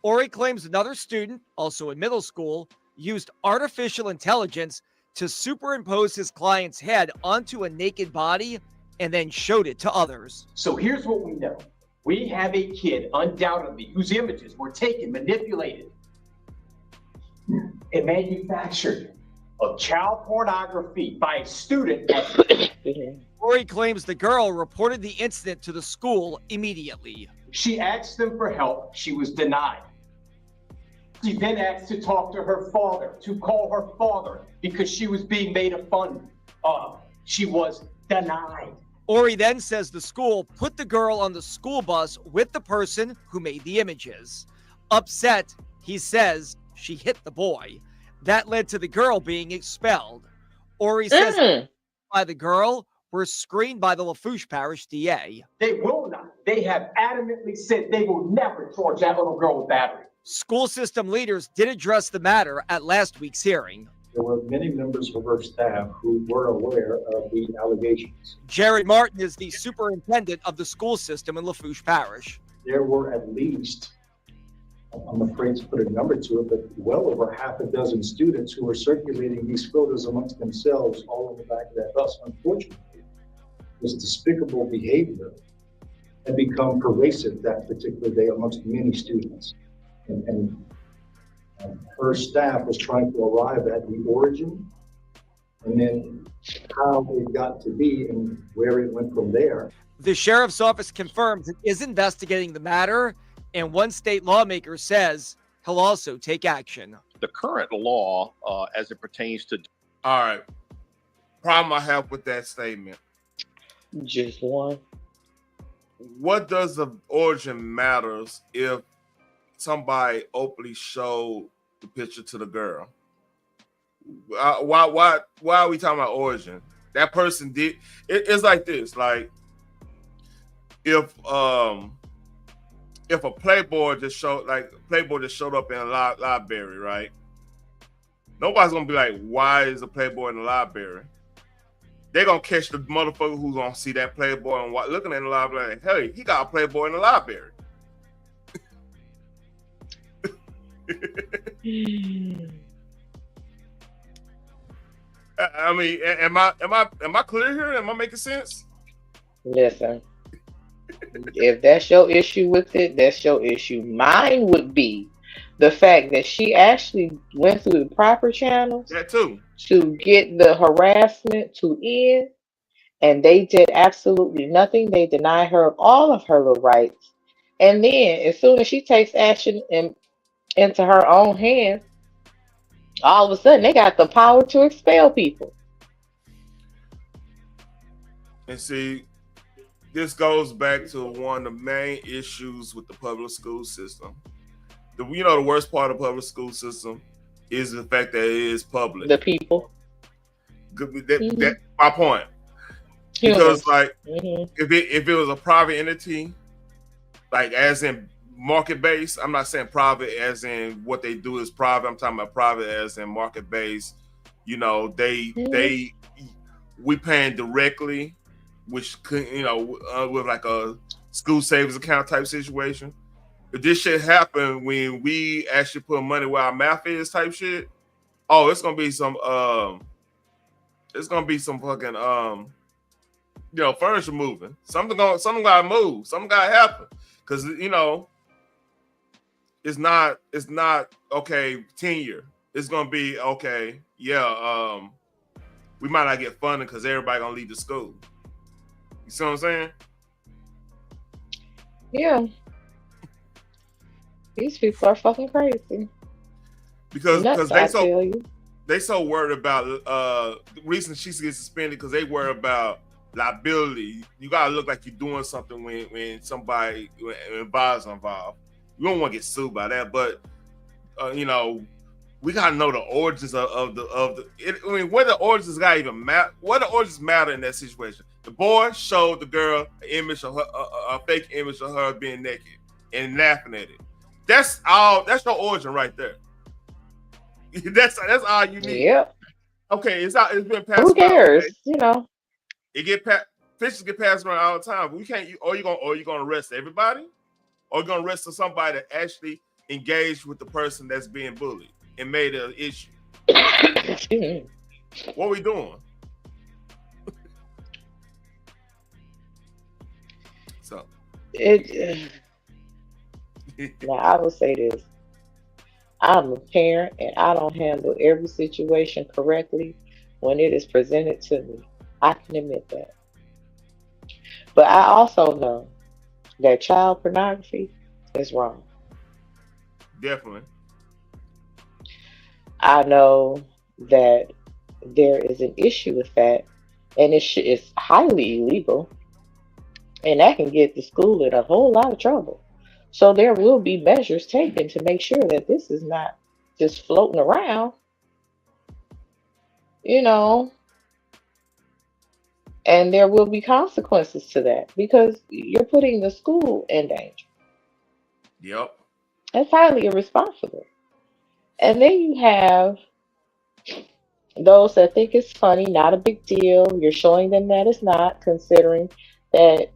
Ori claims another student, also in middle school, used artificial intelligence to superimpose his client's head onto a naked body and then showed it to others. So here's what we know. We have a kid, undoubtedly, whose images were taken, manipulated, and manufactured of child pornography by a student at Ori claims the girl reported the incident to the school immediately. She asked them for help. She was denied. She then asked to talk to her father, to call her father, because she was being made fun of. She was denied. Ori then says the school put the girl on the school bus with the person who made the images. Upset, he says she hit the boy. That led to the girl being expelled. Ori says by the girl were screened by the Lafourche Parish DA. They will not. They have adamantly said they will never charge that little girl with battery. School system leaders did address the matter at last week's hearing. There were many members of her staff who were aware of the allegations. Jared Martin is the superintendent of the school system in Lafourche Parish. There were at least, I'm afraid to put a number to it, but well over half a dozen students who were circulating these photos amongst themselves all in the back of that bus. Unfortunately, this despicable behavior had become pervasive that particular day amongst many students. And her staff was trying to arrive at the origin and then how it got to be and where it went from there. The sheriff's office confirms it is investigating the matter, and one state lawmaker says he'll also take action. The current law, as it pertains to... All right. Problem I have with that statement. Just one. What does the origin matters if somebody openly showed the picture to the girl? Why are we talking about origin? That person did. It's like this. Like if a Playboy just showed up in a library, right? Nobody's gonna be like, why is a Playboy in the library? They're gonna catch the motherfucker who's gonna see that Playboy and looking at the library like, hey, he got a Playboy in the library. I mean, am I clear here? Am I making sense? Listen, if that's your issue with it, that's your issue. Mine would be the fact that she actually went through the proper channels. That too. To get the harassment to end, and they did absolutely nothing. They denied her of all of her little rights. And then, as soon as she takes action into her own hands, all of a sudden they got the power to expel people. And see, this goes back to one of the main issues with the public school system. The worst part of the public school system is the fact that it is public. The people. That's my point. Because like, if it was a private entity, like as in market based, I'm not saying private as in what they do is private. I'm talking about private as in market based. We paying directly, which could, with like a school savings account type situation. If this shit happen when we actually put money where our mouth is type shit, oh, it's gonna be some fucking furniture moving. Something gotta move. Something gotta happen. Cause it's not okay, tenure. It's gonna be okay, yeah, we might not get funding because everybody gonna leave the school. You see what I'm saying? Yeah. These people are fucking crazy. Because they so worried about the reason she gets suspended because they worry about liability. You gotta look like you're doing something when bodies are involved. You don't want to get sued by that, but we gotta know the origins of the. Where the origins gotta even matter. What the origins matter in that situation? The boy showed the girl an image of her, a fake image of her being naked and laughing at it. That's all. That's your origin right there. That's all you need. Yep. Okay, it's been passed. Who cares? Okay. Fishes get passed around all the time. But we can't. You gonna arrest everybody, or you gonna arrest somebody that actually engaged with the person that's being bullied and made it an issue. What are we doing? Now, I will say this. I'm a parent and I don't handle every situation correctly when it is presented to me. I can admit that. But I also know that child pornography is wrong. Definitely. I know that there is an issue with that, and it's highly illegal, and that can get the school in a whole lot of trouble. So there will be measures taken to make sure that this is not just floating around, you know, and there will be consequences to that because you're putting the school in danger. Yep. That's highly irresponsible. And then you have those that think it's funny, not a big deal. You're showing them that it's not, considering that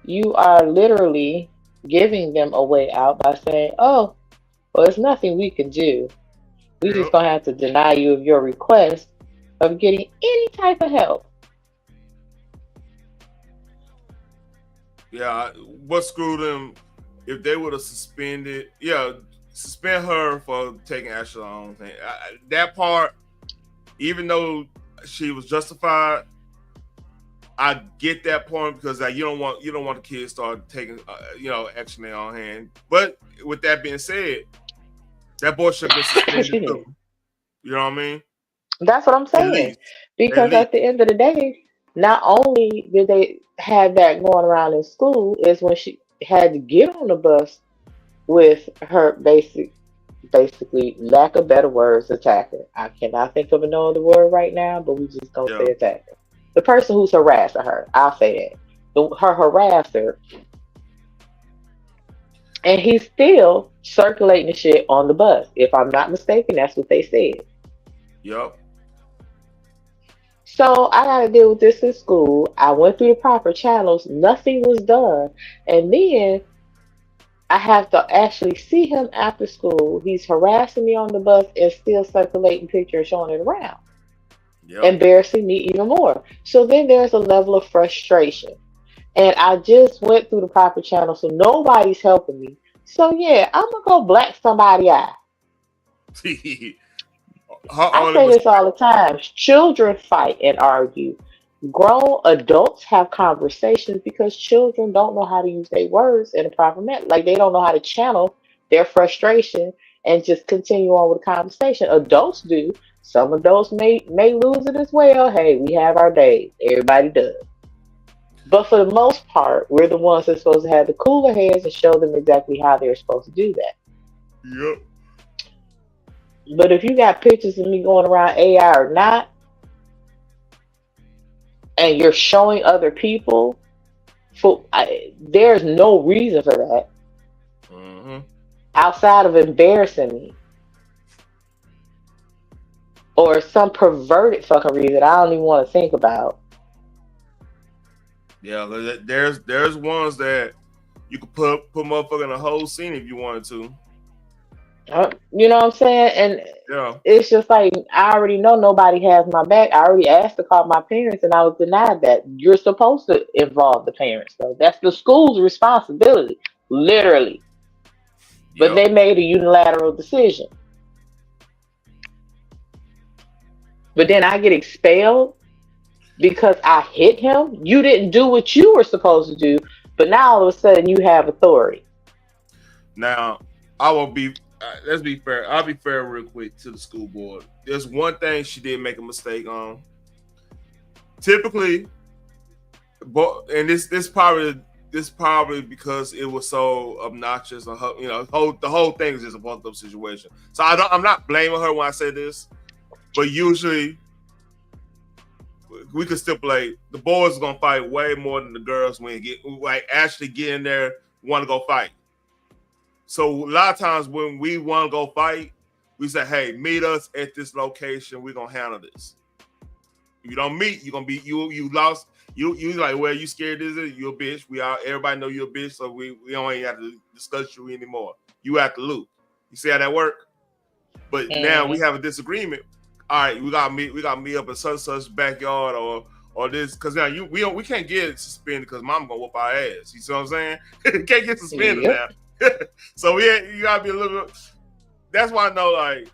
you are literally giving them a way out by saying, oh, well, there's nothing we can do. We just Yep. gonna have to deny you of your request of getting any type of help. Yeah. What screwed them? If they would have suspended, suspend her for taking action on her own thing. That part, even though she was justified, I get that point because you don't want the kids start taking action in their own hand. But with that being said, that boy should have been suspended too. You know what I mean? That's what I'm At saying. least. Because at the end of the day, not only did they have that going around in school, is when she had to get on the bus with her basically, lack of better words, attacker. I cannot think of no other word right now, but we just gonna say attacker. The person who's harassing her, I'll say that. Her harasser. And he's still circulating the shit on the bus. If I'm not mistaken, that's what they said. Yep. So I got to deal with this in school. I went through the proper channels. Nothing was done. And then I have to actually see him after school. He's harassing me on the bus and still circulating pictures, showing it around. Yep. Embarrassing me even more. So then there's a level of frustration. And I just went through the proper channel, so nobody's helping me. So yeah, I'm going to go black somebody out. I say this all the time. Children fight and argue. Grown adults have conversations because children don't know how to use their words in a proper manner. Like they don't know how to channel their frustration and just continue on with the conversation. Adults do. Some adults may lose it as well. Hey, we have our days. Everybody does. But for the most part, we're the ones that's supposed to have the cooler heads and show them exactly how they're supposed to do that. Yep. But if you got pictures of me going around AI or not, and you're showing other people, there's no reason for that outside of embarrassing me or some perverted fucking reason I don't even want to think about. Yeah, there's ones that you could put motherfucker in a whole scene if you wanted to. You know what I'm saying? And it's just like, I already know nobody has my back. I already asked to call my parents and I was denied that. You're supposed to involve the parents, though. That's the school's responsibility, literally. But they made a unilateral decision. But then I get expelled because I hit him. You didn't do what you were supposed to do, but now all of a sudden you have authority. Now, I will be. Let's be fair. I'll be fair real quick to the school board. There's one thing she did make a mistake on. Typically, and this probably because it was so obnoxious. The whole thing is just a fucked up situation. So I'm not blaming her when I say this, but usually we could stipulate the boys are gonna fight way more than the girls when actually get in there want to go fight. So a lot of times when we want to go fight, we say, "Hey, meet us at this location. We're gonna handle this." If you don't meet, you're gonna be you lost. You like, well, you scared? Is it? You a bitch? Everybody know you a bitch, so we don't even have to discuss you anymore. You have to loop. You see how that work? But now we have a disagreement. All right, we gotta meet up in such backyard or this, because now we can't get suspended because mom gonna whoop our ass. You see what I'm saying? Can't get suspended now. So you gotta be a little bit. That's why I know, like,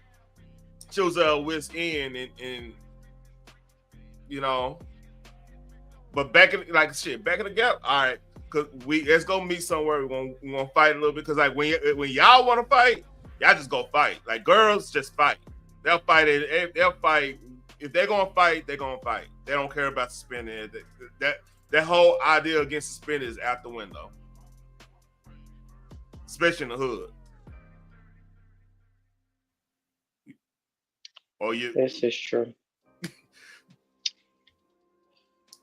she was with Ian and you know, but back in the gap. All right, cause let's go meet somewhere. We're gonna fight a little bit, cause like when y'all want to fight, y'all just go fight. Like girls just fight. They'll fight it. They'll fight. If they're gonna fight, they're gonna fight. They don't care about suspending. That whole idea against suspended is out the window, especially in the hood. Oh, this is true.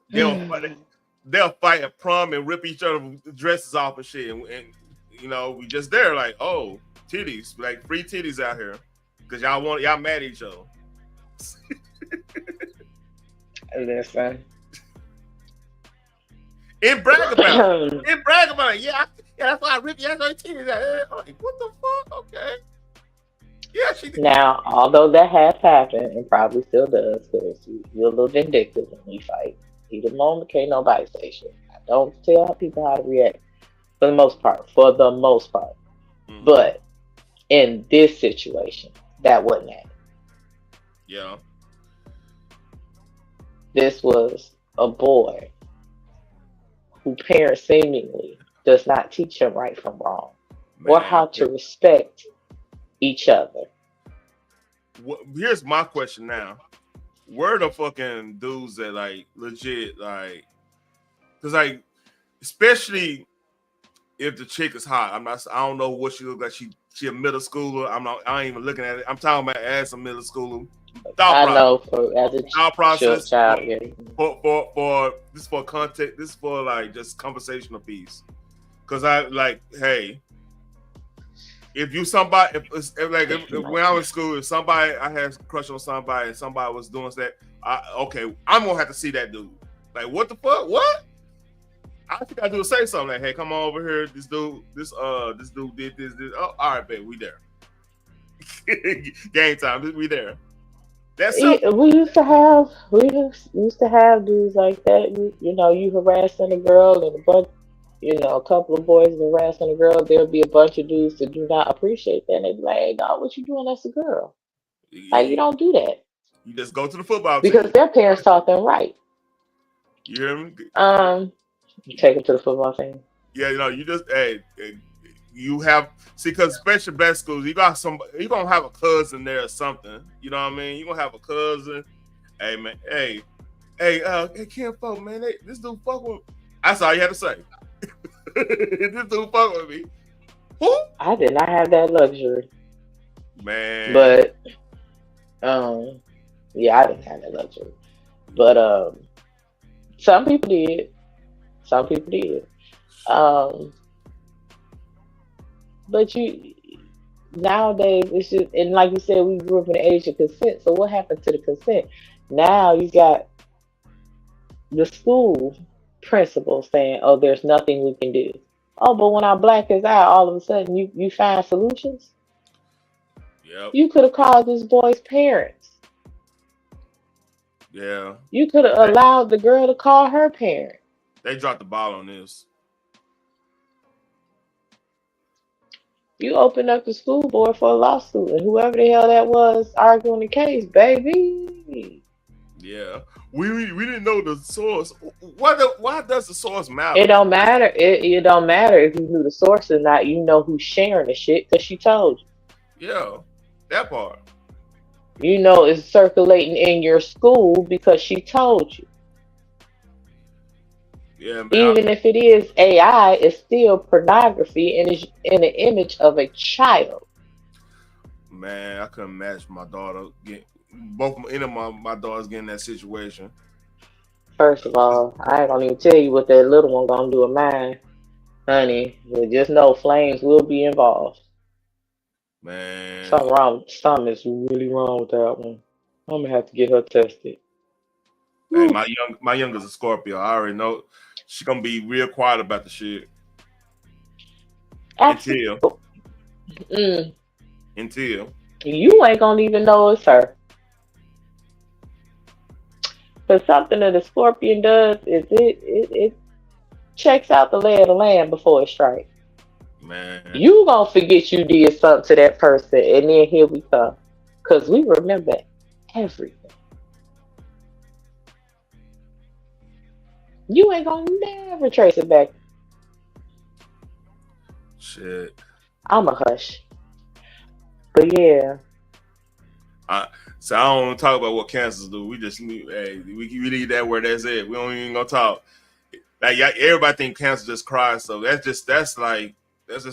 They'll fight at prom and rip each other's dresses off and shit, and you know we just there like, oh, titties, like free titties out here, because y'all mad at each other. Listen. And brag about it. Yeah, that's why I ripped your titties out. I'm like, what the fuck? Okay. Yeah, she did. Now, although that has happened and probably still does, because you're a little vindictive when we fight. Heat of the moment, can't nobody say shit. I don't tell people how to react for the most part. Mm-hmm. But in this situation, that wasn't happening. Yeah. This was a boy who parents seemingly does not teach him right from wrong, or how to respect each other. Here's my question now. Where the fucking dudes that like legit like, because like, especially if the chick is hot. I don't know what she looks like. She a middle schooler. I ain't even looking at it. I'm talking about as a middle schooler. As a thought process child, for this is for content. This is for like just conversational piece. Because I like, hey, if you somebody, if when I was in school, if I had a crush on somebody and somebody was doing that, okay, I'm gonna have to see that dude. Like, what the fuck? What? I think I do say something like, hey, come on over here. This dude did this. Oh, all right, babe, we there. Game time, we there. That's we used to have dudes like that. You harassing a girl and a bunch, a couple of boys harassing a girl. There'll be a bunch of dudes that do not appreciate that. And they be like, hey, dog, what you doing? That's a girl. Like, you don't do that. You just go to the football because team. Their parents taught them right. You hear me? You take them to the football team. Yeah, you just you have because especially black schools, you gonna have a cousin there or something. You know what I mean? You gonna have a cousin. Hey man, hey, Kim folk, man, this dude fuck with. That's all you had to say. This dude fuck with me. Who? I did not have that luxury, man. But yeah, I didn't have that luxury. But some people did. But nowadays it's just, and like you said, we grew up in the age of consent. So what happened to the consent? Now you got the school principal saying, "Oh, there's nothing we can do." Oh, but when our black is out, all of a sudden you find solutions. Yep. You could have called this boy's parents. Yeah. You could have allowed the girl to call her parent. They dropped the ball on this. You opened up the school board for a lawsuit, and whoever the hell that was arguing the case, baby. Yeah, we didn't know the source. Why does the source matter? It don't matter. It don't matter if you knew the source or not. You know who's sharing the shit because she told you. Yeah, that part. You know it's circulating in your school because she told you. Yeah, man, even if it is AI, it's still pornography and is in the image of a child. Man, I couldn't imagine my daughter my daughters getting in that situation. First of all, I ain't gonna even tell you what that little one gonna do with mine, honey. But just know flames will be involved. Man, Something is really wrong with that one. I'm gonna have to get her tested. Hey, my youngest a Scorpio. I already know she gonna be real quiet about the shit. Until you ain't gonna even know it's her. But something that a Scorpion does is it checks out the lay of the land before it strikes. Man. You gonna forget you did something to that person, and then here we come, cause we remember everything. You ain't gonna never trace it back. Shit. I'm a hush, but yeah. So I don't want to talk about what cancers do. We just we leave that where that's it. We don't even gonna talk. Like everybody think cancer just cries. So that's just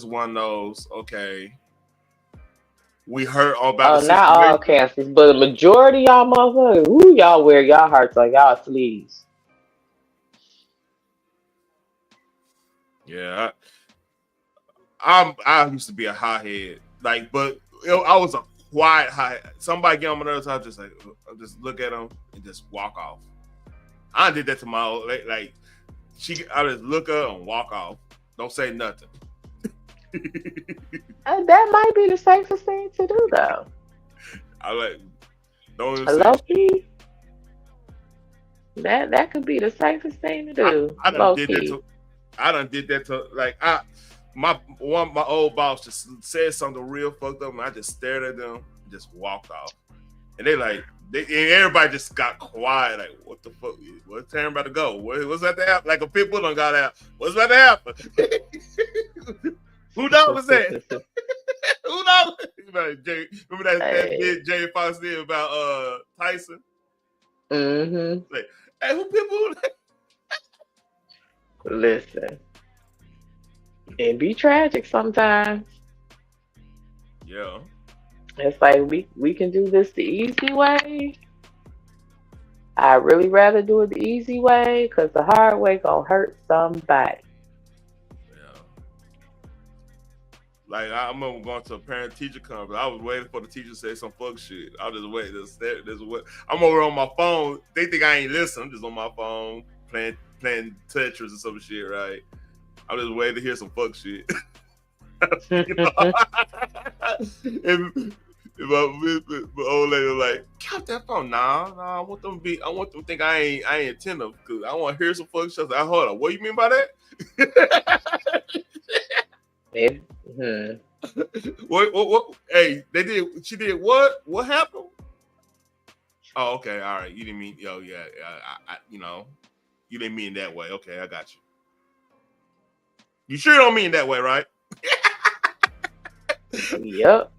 one of those. Okay, we heard all about the Not all situation. cancers, but the majority of y'all motherfuckers, ooh, y'all wear y'all hearts on y'all sleeves. Yeah, I used to be a hothead, like, but I was a quiet high. Somebody get on my nerves, I just look at them and just walk off. I did that to my old, like I just look up and walk off. Don't say nothing. That might be the safest thing to do, though. Don't even Hello, P. That could be the safest thing to do. I done did that to like my old boss just said something real fucked up, and I just stared at them and just walked off. And and everybody just got quiet, like, what the fuck? What's Taryn about to go? What's about to happen? Like a pit bull done got out. What's about to happen? Who knows that? Who knows? Remember that Jay Fox did about Tyson? Mm-hmm. Like, hey, who pit bull? Listen, it be tragic sometimes. Yeah. It's like we can do this the easy way. I'd really rather do it the easy way, because the hard way gonna hurt somebody. Yeah. Like, I remember going to a parent-teacher conference. I was waiting for the teacher to say some fuck shit. I was just waiting. I'm over on my phone. They think I ain't listening. I'm just on my phone playing Tetris or some shit, right? I'm just waiting to hear some fuck shit. And my old lady was like, "Count that phone, nah. I want them to think I ain't attentive, because I want to hear some fuck shit." I said, hold on, what you mean by that? What? Hey, she did what? What happened? Oh, okay, all right. You didn't mean, I you didn't mean that way. Okay, I got you. You sure don't mean that way, right? Yep.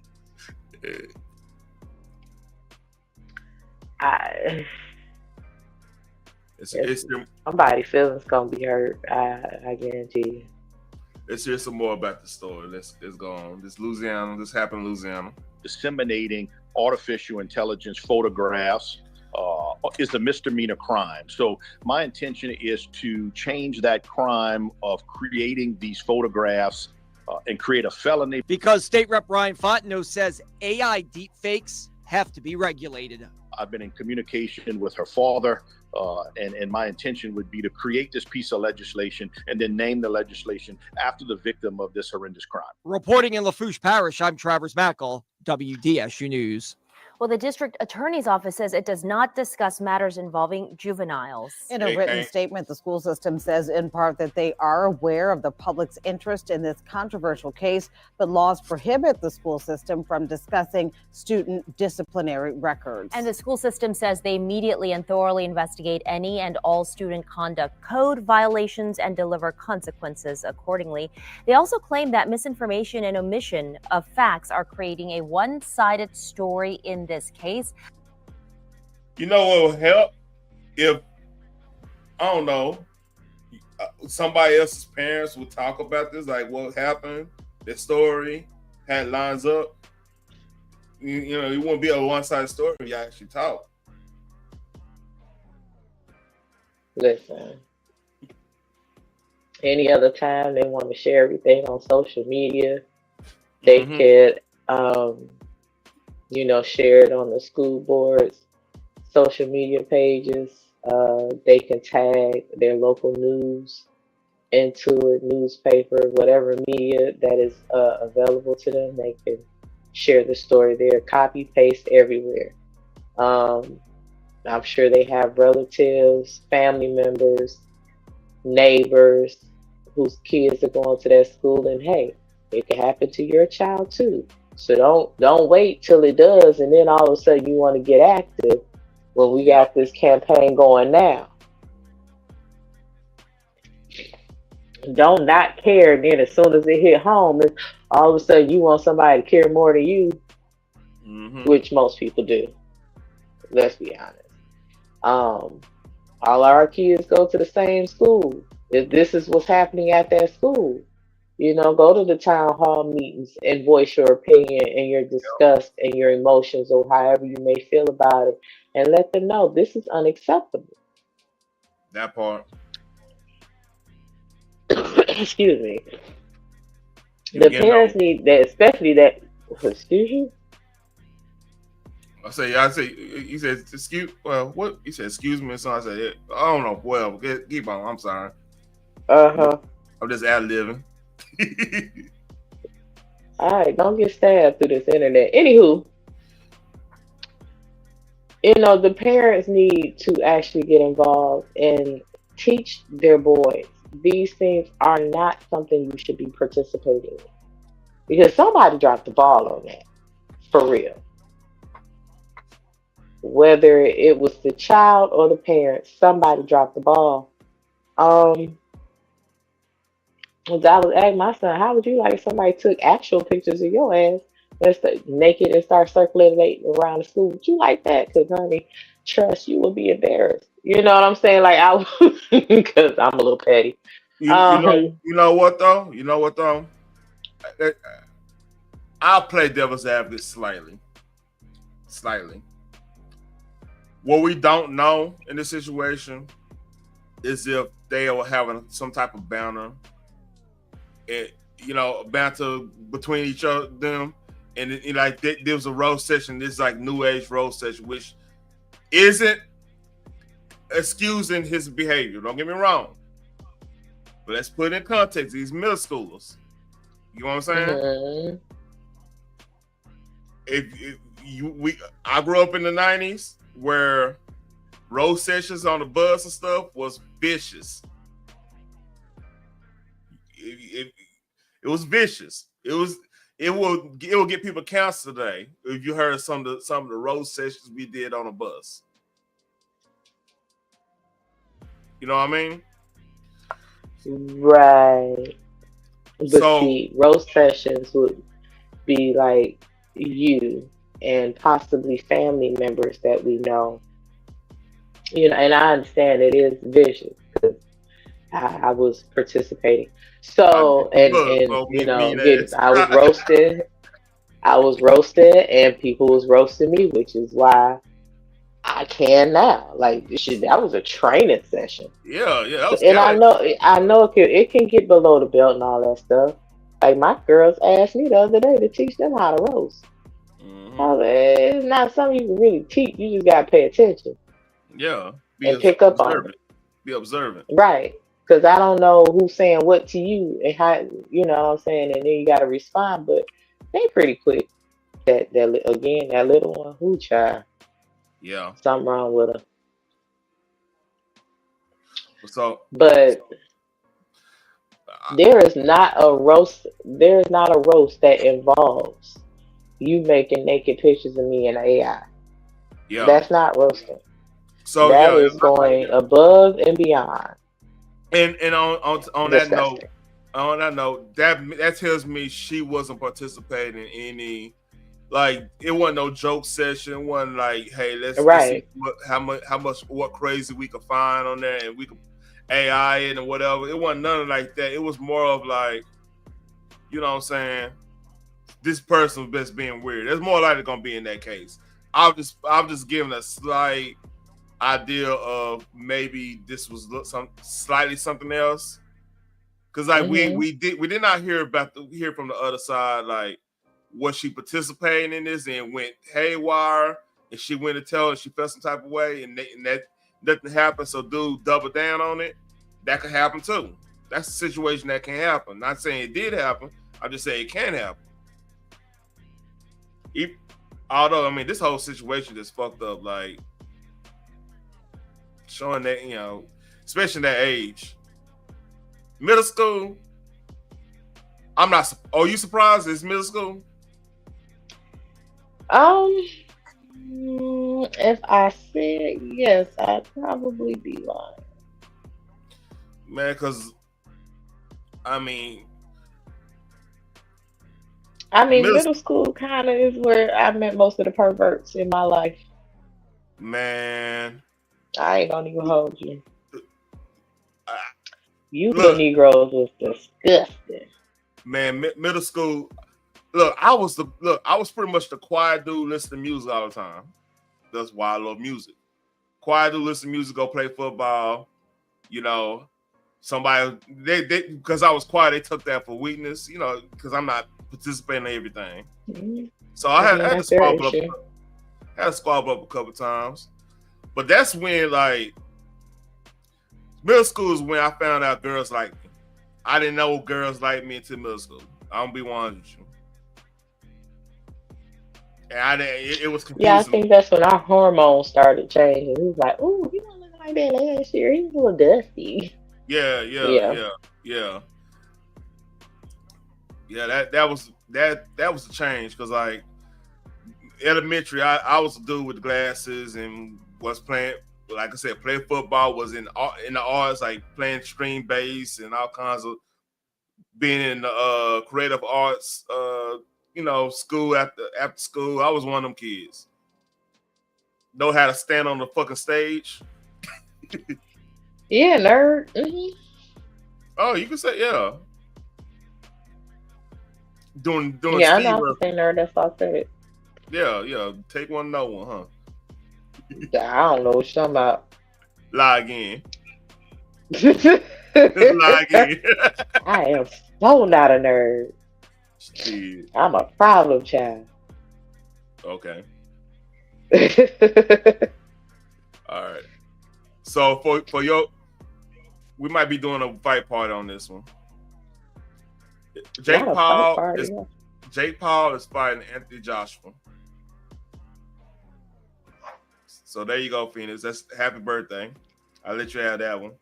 Somebody's feelings gonna be hurt. I guarantee you. Let's hear some more about the story. Let's go on. This happened in Louisiana. Disseminating artificial intelligence photographs is a misdemeanor crime. So my intention is to change that crime of creating these photographs and create a felony. Because State Rep Ryan Fontenot says AI deepfakes have to be regulated. I've been in communication with her father, and my intention would be to create this piece of legislation and then name the legislation after the victim of this horrendous crime. Reporting in Lafourche Parish, I'm Travers Mackle, WDSU News. Well, the district attorney's office says it does not discuss matters involving juveniles. In a written statement, the school system says in part that they are aware of the public's interest in this controversial case, but laws prohibit the school system from discussing student disciplinary records. And the school system says they immediately and thoroughly investigate any and all student conduct code violations and deliver consequences accordingly. They also claim that misinformation and omission of facts are creating a one-sided story in this case. You know what would help? If, I don't know, somebody else's parents would talk about this, like what happened, their story, had lines up. You know, it wouldn't be a one-sided story if you actually talk. Listen, any other time they want to share everything on social media, they could, share it on the school board's social media pages. They can tag their local news into it, newspaper, whatever media that is available to them. They can share the story there, copy, paste everywhere. I'm sure they have relatives, family members, neighbors whose kids are going to that school, and hey, It can happen to your child too. So don't wait till it does, and then all of a sudden you want to get active when we got this campaign going now. Don't not care, and then as soon as it hit home, all of a sudden you want somebody to care more than you, which most people do. Let's be honest. All our kids go to the same school. If this is what's happening at that school, go to the town hall meetings and voice your opinion and your disgust and your emotions or however you may feel about it, and let them know this is unacceptable. That part. Excuse me. The parents need that, especially that. Excuse you. I say, he said, excuse, well, what? He said, excuse me, so I said, yeah, I don't know, well, keep on, I'm sorry. I'm just ad-libbing. All right, don't get stabbed through this internet. Anywho, the parents need to actually get involved and teach their boys. These things are not something you should be participating in. Because somebody dropped the ball on that. For real. Whether it was the child or the parents, somebody dropped the ball. I was asking my son, how would you like if somebody took actual pictures of your ass naked and start circulating around the school? Would you like that? Because, honey, trust you will be embarrassed. You know what I'm saying? Like, because I'm a little petty. You know what though? I'll play devil's advocate slightly. What we don't know in this situation is if they were having some type of banter, banter between each other, them, and there was a roast session. This is like new age roast session, which isn't excusing his behavior. Don't get me wrong, but let's put it in context. These middle schoolers, you know what I'm saying? I grew up in the 90s where roast sessions on the bus and stuff was vicious. It was vicious. It will get people canceled today if you heard some of the roast sessions we did on a bus. You know what I mean? Right. But see, roast sessions would be like you and possibly family members that we know. And I understand it is vicious because I was participating. So I was roasted. I was roasted, and people was roasting me, which is why I can now. Like that was a training session. Yeah. That was and I know it can get below the belt and all that stuff. Like my girls asked me the other day to teach them how to roast. It's not something you can really teach. You just gotta pay attention. Yeah. And pick up on it. Be observant. Right. Because I don't know who's saying what to you and how, you know what I'm saying, and then you got to respond. But they pretty quick. That little one, who child? Yeah. Something wrong with her. But there is not a roast. There is not a roast that involves you making naked pictures of me in AI. Yeah. That's not roasting. So that is going above and beyond. And on that note, that tells me she wasn't participating in any, like, it wasn't no joke session. It wasn't like, hey, let's see what crazy we could find on there and we could AI it and whatever. It wasn't nothing like that. It was more of like, you know what I'm saying, this person was just being weird. There's more likely gonna be in that case. I'm just giving a slight idea of maybe this was slightly something else, because like we did not hear from the other side, like, was she participating in this and went haywire and she went to tell her she felt some type of way and that nothing happened, so dude double down on it. That could happen too. That's a situation that can happen. Not saying it did happen, I'm just saying it can happen. Although, I mean, this whole situation is fucked up, like, showing that, you know, especially that age. Middle school, I'm not. Are you surprised it's middle school? If I said yes, I'd probably be lying. Man, because I mean, middle school kind of is where I met most of the perverts in my life. Man, I ain't gonna even hold you. You look, Negroes was disgusting. Man, middle school. Look, I was pretty much the quiet dude listening to music all the time. That's why I love music. Quiet dude listen to music, go play football. You know, somebody they because I was quiet, they took that for weakness. You know, because I'm not participating in everything. Mm-hmm. So I had to squabble up. Had to squabble up a couple times, but that's when like middle school is when I found out girls like me. I didn't know girls like me until middle school. I'm gonna be honest with you. And I didn't. It was confusing. Yeah, I think that's when our hormones started changing. He was like, "Ooh, you don't look like that last year. He's a little dusty." Yeah. That was a change because like elementary, I was a dude with glasses and was playing. Like I said, playing football, was in the arts, like playing string bass and all kinds of being in the creative arts. School after school. I was one of them kids. Know how to stand on the fucking stage. Yeah, nerd. Mm-hmm. Oh, you can say yeah. Doing yeah, Steve. I know how to say nerd. That's all I said. Yeah. Take one, no one, huh? I don't know what you're talking about. Lie again. Lie again. I am so not a nerd. Shit. I'm a problem child. Okay. All right. So for your, we might be doing a fight party on this one. Jake Paul is fighting Anthony Joshua. So there you go, Phoenix. That's happy birthday. I'll let you have that one.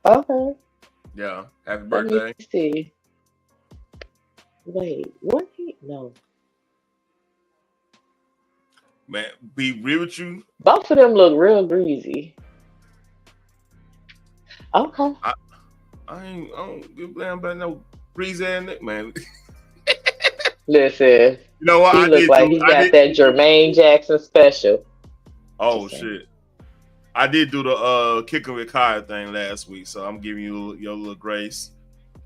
Okay. Yeah, happy birthday. Let me see. Wait, what? No. Man, be real with you. Both of them look real greasy. Okay. I don't give a damn about no greasy ass nigga, man. Listen. You know what? He look like he got that Jermaine Jackson special. Oh shit. I did do the kicking with Kyle thing last week, so I'm giving you your little grace.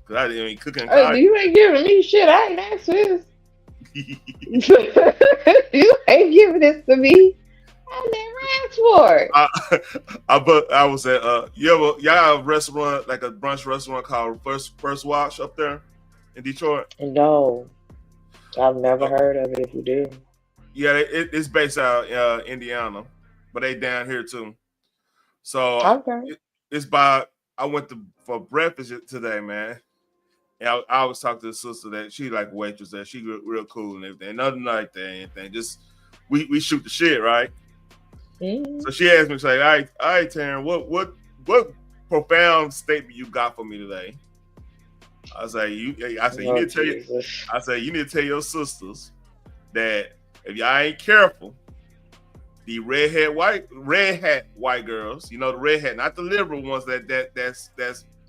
Cause I didn't cooking with Kyle. You ain't giving me shit. I ain't asked this. You ain't giving this to me. I never asked for it. I was at y'all have a restaurant, like a brunch restaurant called First Watch up there in Detroit? No. I've never heard of it if you do. Yeah, it's based out Indiana, but they down here too. So it's by, I went for breakfast today, man. And I was talking to the sister that she like waitress there. She real cool and everything. Nothing like that, anything. Just we shoot the shit, right? Mm-hmm. So she asked me, say, all right, Taryn, what profound statement you got for me today? I say you need to tell your sisters that if y'all ain't careful, the red hat white girls, you know, the red hat, not the liberal ones that's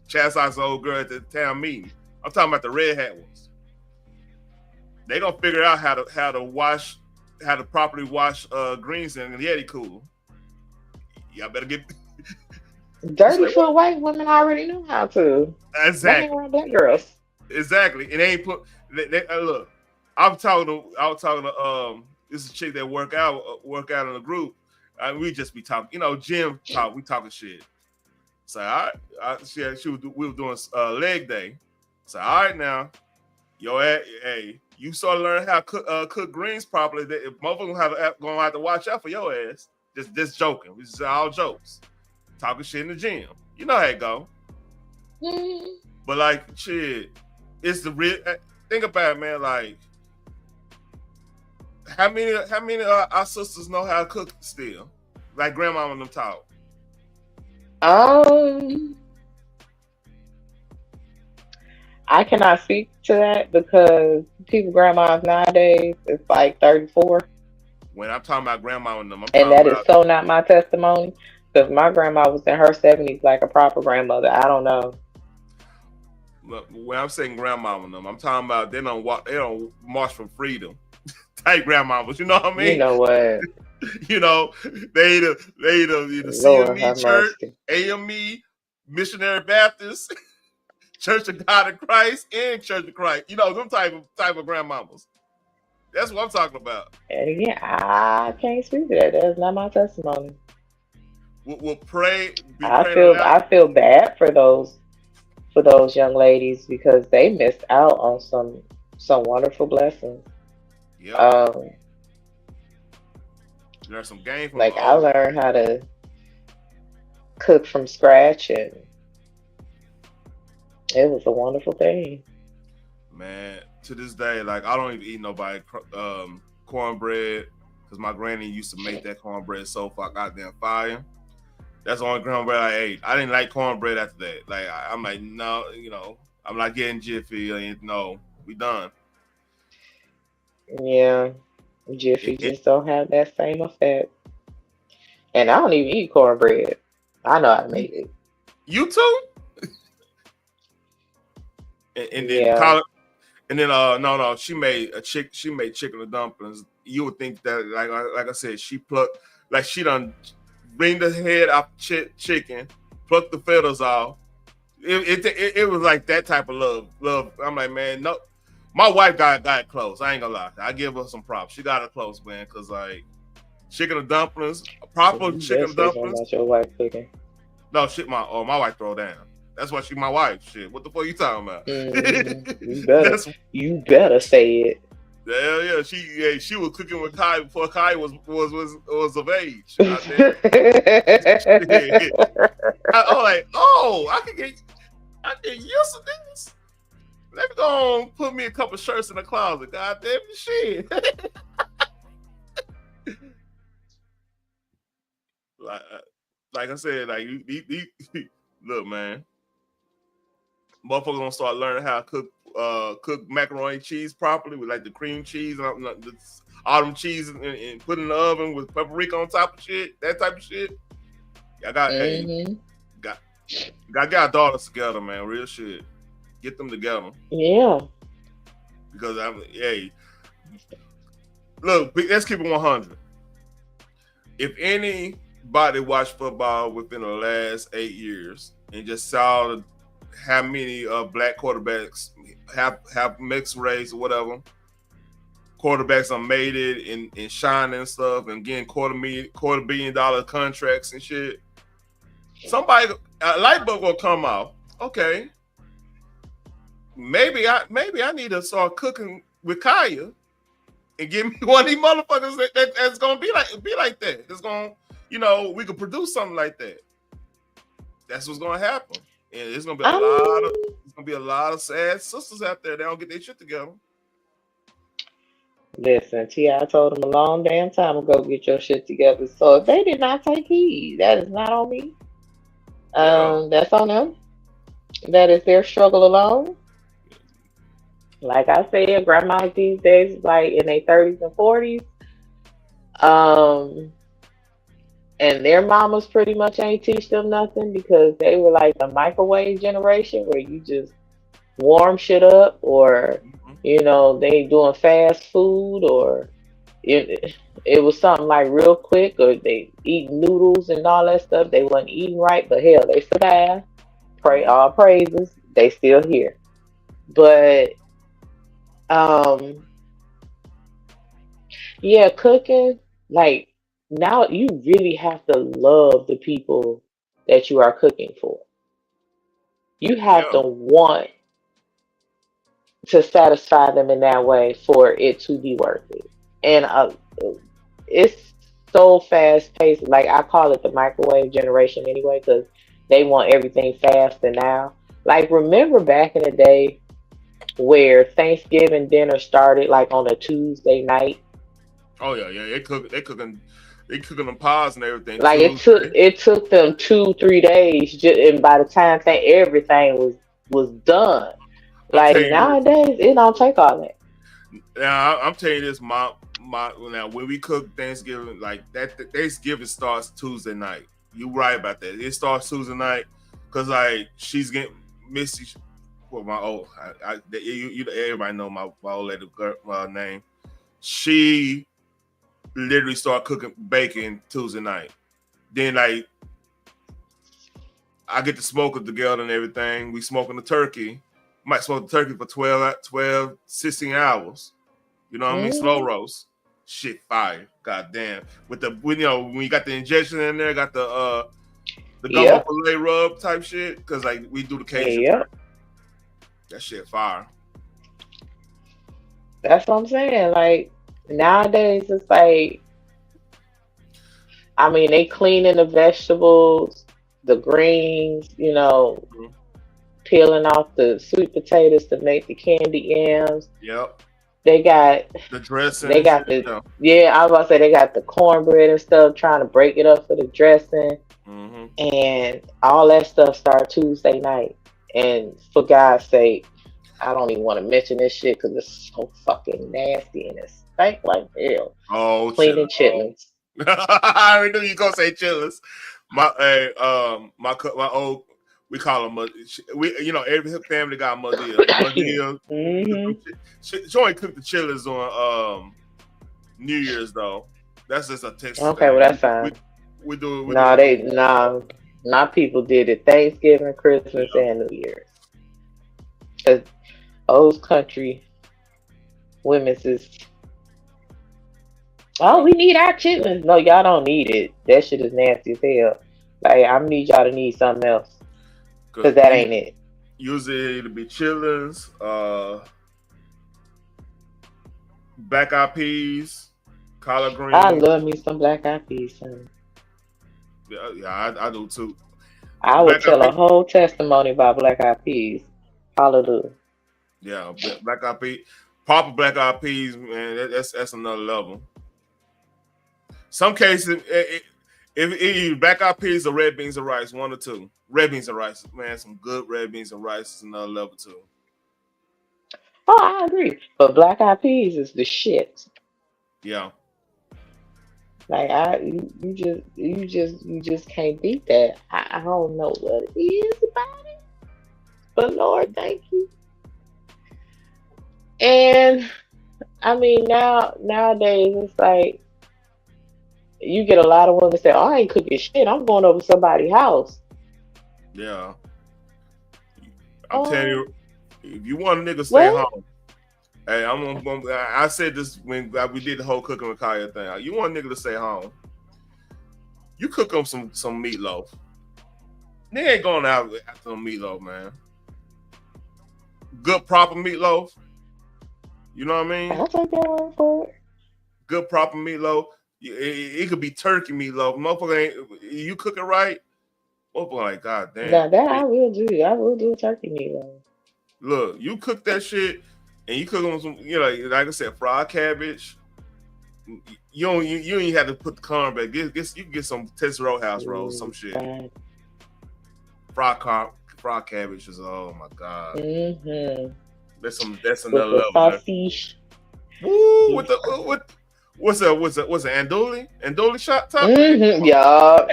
chastise the old girl at the town meeting. I'm talking about the red hat ones. They gonna figure out how to properly wash greens in the Yeti cooler. Y'all better get dirty for white women already know how to. Exactly. Around black girls. Exactly. And they ain't put. Look, I was talking to this is a chick that work out in the group. We just be talking, you know, gym talk. We talking shit. So we were doing leg day. So all right now, you sort of learn how to cook greens properly. If motherfuckers gonna have to watch out for your ass. Just joking. This is all jokes. Talking shit in the gym. You know how it go. Mm-hmm. But like shit, it's the real. Think about it, man. Like, how many of our sisters know how to cook still? Like grandma and them taught. I cannot speak to that because people grandmas nowadays it's like 34, When I'm talking about grandma and them, I'm and talking that is about so not my testimony. Because my grandma was in her 70s, like a proper grandmother. I don't know. when I'm saying grandma and them, I'm talking about they don't walk, they don't march for freedom. Type grandmamas, you know what I You mean? know what? You know, they either Lord CME have church, mercy. AME, Missionary Baptist, Church of God of Christ, and Church of Christ. You know, them type of grandmamas. That's what I'm talking about. And again, I can't speak to that. That's not my testimony. We'll pray, be I praying feel aloud. I feel bad for those young ladies because they missed out on some wonderful blessings. Yep. There's some game from Like I learned how to cook from scratch, and it was a wonderful thing. Man, to this day, like I don't even eat nobody cornbread because my granny used to make that cornbread so goddamn fire. That's the only cornbread I ate. I didn't like cornbread after that. Like I'm like, no, you know, I'm not getting Jiffy. No, we done. Yeah, Jiffy just don't have that same effect. And I don't even eat cornbread. I know how to make it. You too? and then Yeah. no, she made chicken and dumplings. You would think that like I said, she done bring the head off chicken, pluck the feathers off. It was like that type of love. I'm like, man, no. My wife got close. I ain't gonna lie. I give her some props. She got it close, man. Cause like chicken and dumplings, proper chicken and dumplings. About your wife cooking. No shit, my wife throw down. That's why she my wife. Shit, what the fuck you talking about? Mm-hmm. You better say it. Hell yeah, she was cooking with Kai before Kai was of age. I'm like, I can get used to this. Let me go and put me a couple shirts in the closet. God damn it, shit. like I said, like look, man, motherfuckers gonna start learning how to cook macaroni and cheese properly with like the cream cheese and all them cheese and put in the oven with paprika on top of shit, that type of shit. I got got daughters together, man. Real shit. Get them together. Yeah. Because look, let's keep it 100. If anybody watched football within the last 8 years and just saw how many black quarterbacks have mixed race or whatever, quarterbacks are made it and shining and stuff and getting $250 million contracts and shit. Somebody, a light bulb will come out. Okay, maybe I need to start cooking with Kaya and give me one of these motherfuckers that's gonna be like that. It's gonna, we could produce something like that. That's what's gonna happen. And it's gonna be a lot of sad sisters out there that don't get their shit together. Listen, T.I. told them a long damn time ago, get your shit together. So if they did not take heed, that is not on me. That's on them. That is their struggle alone. Like I said, grandmas these days, like in their 30s and 40s, and their mamas pretty much ain't teach them nothing because they were like the microwave generation where you just warm shit up, or they doing fast food, or it was something like real quick, or they eat noodles and all that stuff. They wasn't eating right, but hell, they survived. Pray all praises, they still here. But yeah, cooking, like, now you really have to love the people that you are cooking for. You have to want to satisfy them in that way for it to be worth it. And it's so fast paced. Like, I call it the microwave generation anyway, because they want everything fast and now. Like, remember back in the day where Thanksgiving dinner started like on a Tuesday night? Oh yeah, they cooking them pies and everything. Like it took them 2-3 days, and by the time everything was done. Like nowadays, it don't take all that. Now I'm telling you this, my now when we cook Thanksgiving, like that Thanksgiving starts Tuesday night. You right about that. It starts Tuesday night because like she's getting Missy. Well, my old, everybody know my old lady name. She literally start cooking bacon Tuesday night. Then like I get to smoke with the girl and everything. We smoking the turkey. Might smoke the turkey for 12, 16 hours. You know what I mean? Slow roast. Shit fire. Goddamn. When you got the injection in there, got the gumbo filet rub type shit. Because like we do the Cajun. Yep. That shit fire. That's what I'm saying. Like nowadays it's like, I mean, they cleaning the vegetables, the greens, peeling off the sweet potatoes to make the candy yams. Yep. They got the dressing. They got I was about to say they got the cornbread and stuff, trying to break it up for the dressing, and all that stuff start Tuesday night. And for God's sake, I don't even want to mention this shit because it's so fucking nasty and it stank like hell. Oh, cleaning chitlins. I already knew you gonna say chitlins. My old. We call them, every family got Mudilla. She only cooked the chilies on New Year's though. That's just a Texas. Okay, thing. well that's fine. We do. My people did it Thanksgiving, Christmas, and New Year's. Cause those country women's is. Oh, we need our chitlins. No, y'all don't need it. That shit is nasty as hell. Like I need y'all to need something else. Cause that ain't it. Usually it'll be chitlins, black eyed peas, collard greens. I love me some black eyed peas, son. Yeah, I do too. I would tell a whole testimony about black eyed peas. Hallelujah. Yeah, black eyed peas, proper black eyed peas, man. That's another level. Some cases, if black eyed peas or red beans and rice, one or two. Red beans and rice, man, some good red beans and rice is another level too. Oh, I agree. But black eyed peas is the shit. Yeah. Like you just can't beat that. I don't know what it is about it. But Lord, thank you. And I mean nowadays it's like you get a lot of women say, "Oh, I ain't cooking shit. I'm going over somebody's house." Yeah. I'm telling you, if you want a nigga stay home, hey, I said this when we did the whole cooking with Kaya thing. You want a nigga to stay home, you cook them some meatloaf. They ain't going out after some meatloaf, man. Good proper meatloaf. You know what I mean? I'll take that one for it. Good proper meatloaf. It could be turkey meatloaf. Motherfucker, you cook it right. Oh boy, god damn. Now that I will do. I will do a turkey meatloaf. Look, you cook that shit and you cook on some, like I said, fried cabbage. You don't even have to put the corn back. You can get some Texas Roadhouse rolls, some shit. Fried cabbage is, oh my god. Mm-hmm. That's another level. Sausage. Woo, what's the andouille shot top? Mm-hmm. Yeah.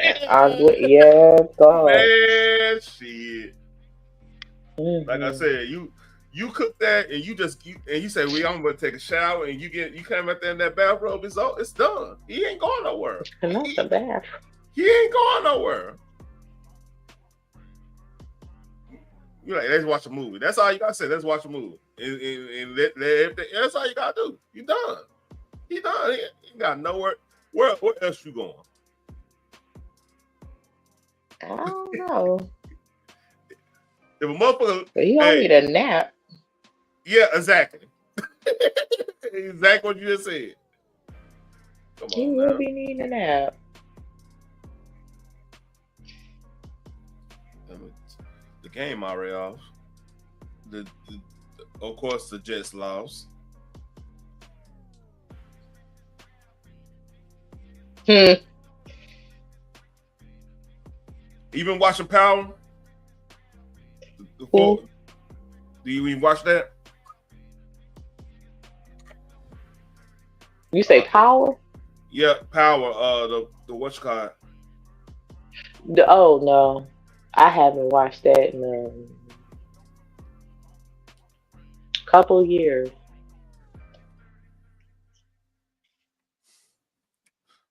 Yeah, God. Man, shit. Mm-hmm. Like I said, you cook that and you say, I'm gonna take a shower and you come out there in that bathrobe, it's done. He ain't going nowhere. Not the bath. He ain't going nowhere. You're like, let's watch a movie. That's all you gotta say. Let's watch a movie. And that's all you gotta do. You done. He done. He got nowhere. Where else you going? I don't know. If a motherfucker, but he don't need a nap. Yeah, exactly. Exactly what you just said. Come on, he will be needing a nap. The game already off. Of course, the Jets lost. Even watching Power. Do you even watch that? You say Power? Yeah, Power. The what's called? Oh no, I haven't watched that in a couple years.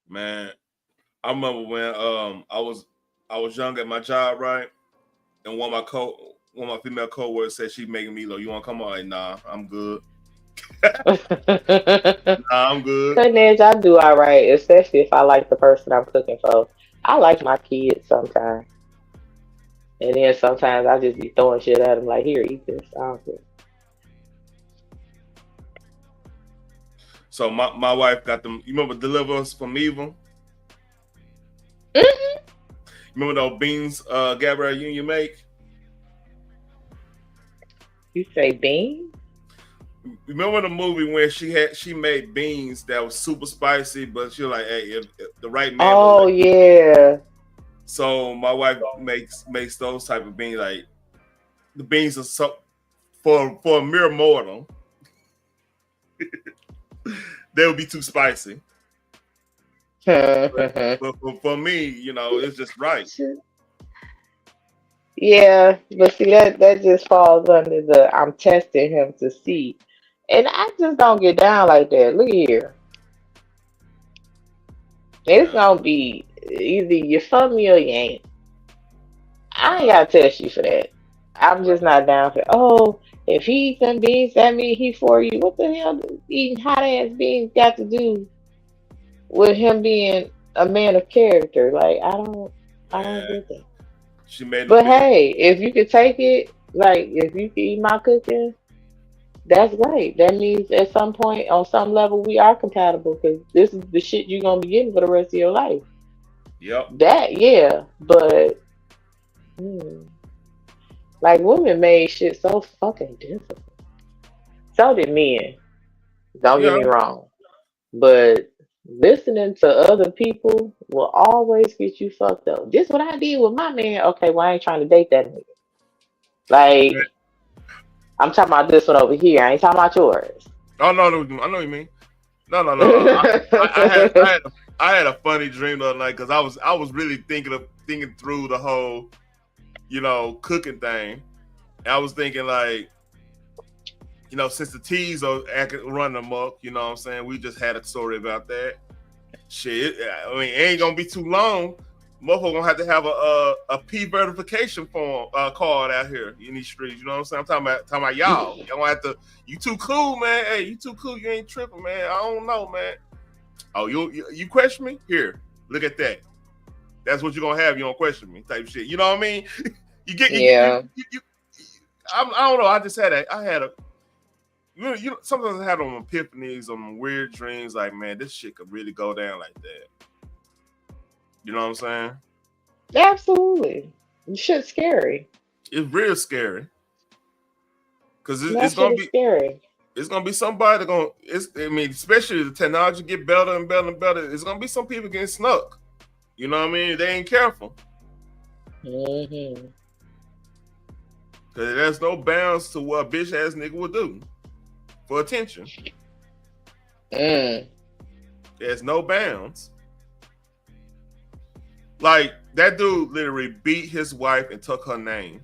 Man, I remember when I was young at my job, right? And one of my female coworkers said she's making me low. You want to come on? Like, nah, I'm good. Nah, I'm good. Cutting edge, I do all right, especially if I like the person I'm cooking for. I like my kids sometimes, and then sometimes I just be throwing shit at them like, "Here, eat this." I don't care. So my wife got them. You remember Deliver Us from Evil? Mm-hmm. Remember those beans, Gabrielle Union make? You say beans? Remember the movie when she made beans that was super spicy, but she was like, "Hey, if the right man." Oh yeah. So my wife makes those type of beans. Like the beans are so for a mere mortal, they would be too spicy. but for me, you know, it's just right. Yeah, but see that just falls under the I'm testing him to see. And I just don't get down like that. Look here. It's gonna be either you for me or you ain't. I ain't gotta test you for that. I'm just not down for if he eats them beans, that means he for you. What the hell does eating hot ass beans got to do with him being a man of character? Like I don't get that. She made But hey, if you could take it, like if you can eat my cooking, that's great. That means at some point, on some level, we are compatible because this is the shit you're gonna be getting for the rest of your life. Yep. That yeah, but like women made shit so fucking difficult. So did men. Don't get me wrong, but listening to other people will always get you fucked up. This what I did with my man. Okay, well I ain't trying to date that nigga. Like I'm talking about this one over here. I ain't talking about yours. Oh no, I know what you mean. No. I had a funny dream the other night because I was really thinking through the whole, you know, cooking thing. And I was thinking like, you know, since the T's are running amok, you know what I'm saying? We just had a story about that. Shit, I mean, it ain't gonna be too long. Motherfucker gonna have to have a P verification form card out here in these streets. You know what I'm saying? I'm talking about y'all. Y'all gonna have to. You too cool, man. Hey, you too cool. You ain't tripping, man. I don't know, man. Oh, you question me? Here, look at that. That's what you're gonna have. You don't question me, type shit. You know what I mean? You get yeah. I don't know. I just had a. You know, sometimes I had on epiphanies, on weird dreams. Like, man, this shit could really go down like that. You know what I'm saying? Absolutely. Shit's scary. It's real scary. Because it's gonna be scary. It's gonna be somebody I mean, especially the technology get better and better and better. It's gonna be some people getting snuck. You know what I mean? They ain't careful. Mm-hmm. Because there's no bounds to what a bitch ass nigga would do for attention. There's no bounds. Like that dude literally beat his wife and took her name.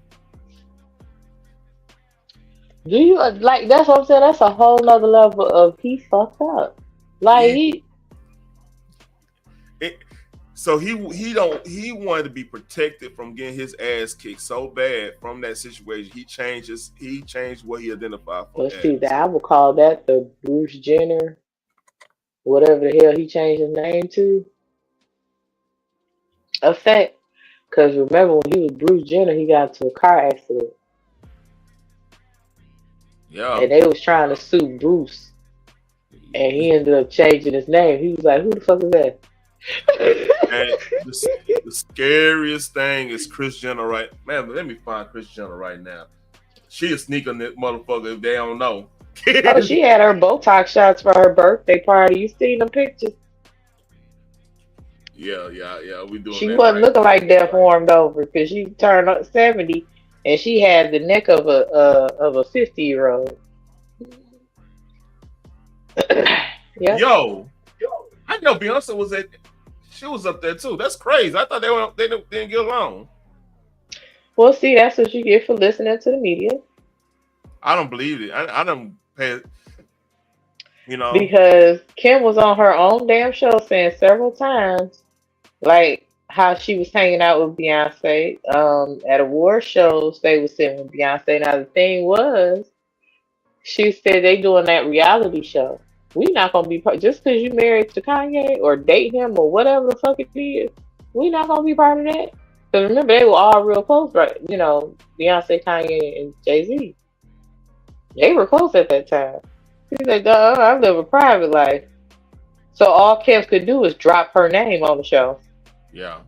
Do you like? That's what I'm saying. That's a whole nother level of he fucked up. Like So he wanted to be protected from getting his ass kicked so bad from that situation. He changed what he identified for. Let's see that I would call that the Bruce Jenner, whatever the hell he changed his name to. Effect. Because remember when he was Bruce Jenner, he got into a car accident. Yeah. And they was trying to sue Bruce. And he ended up changing his name. He was like, who the fuck is that? And the scariest thing is Kris Jenner, right? Man, let me find Kris Jenner right now. She a sneaker motherfucker if they don't know. Oh, she had her Botox shots for her birthday party. You seen the pictures? Yeah. We doing. She that wasn't right looking like deformed over because she turned up 70 and she had the neck of a 50-year-old. Yep. Yo, I know Beyonce was at. She was up there too. That's crazy. I thought they didn't get along. Well, see, that's what you get for listening to the media. I don't believe it. I don't pay. You know, Because Kim was on her own damn show saying several times, like how she was hanging out with Beyonce. At award shows, they were sitting with Beyonce. Now the thing was, she said they doing that reality show. We not gonna be just because you married to Kanye or date him or whatever the fuck it is. We not gonna be part of that. Because remember, they were all real close, right? You know, Beyonce, Kanye, and Jay-Z. They were close at that time. She said, "Duh, I live a private life." So all Kev could do is drop her name on the show. yeah.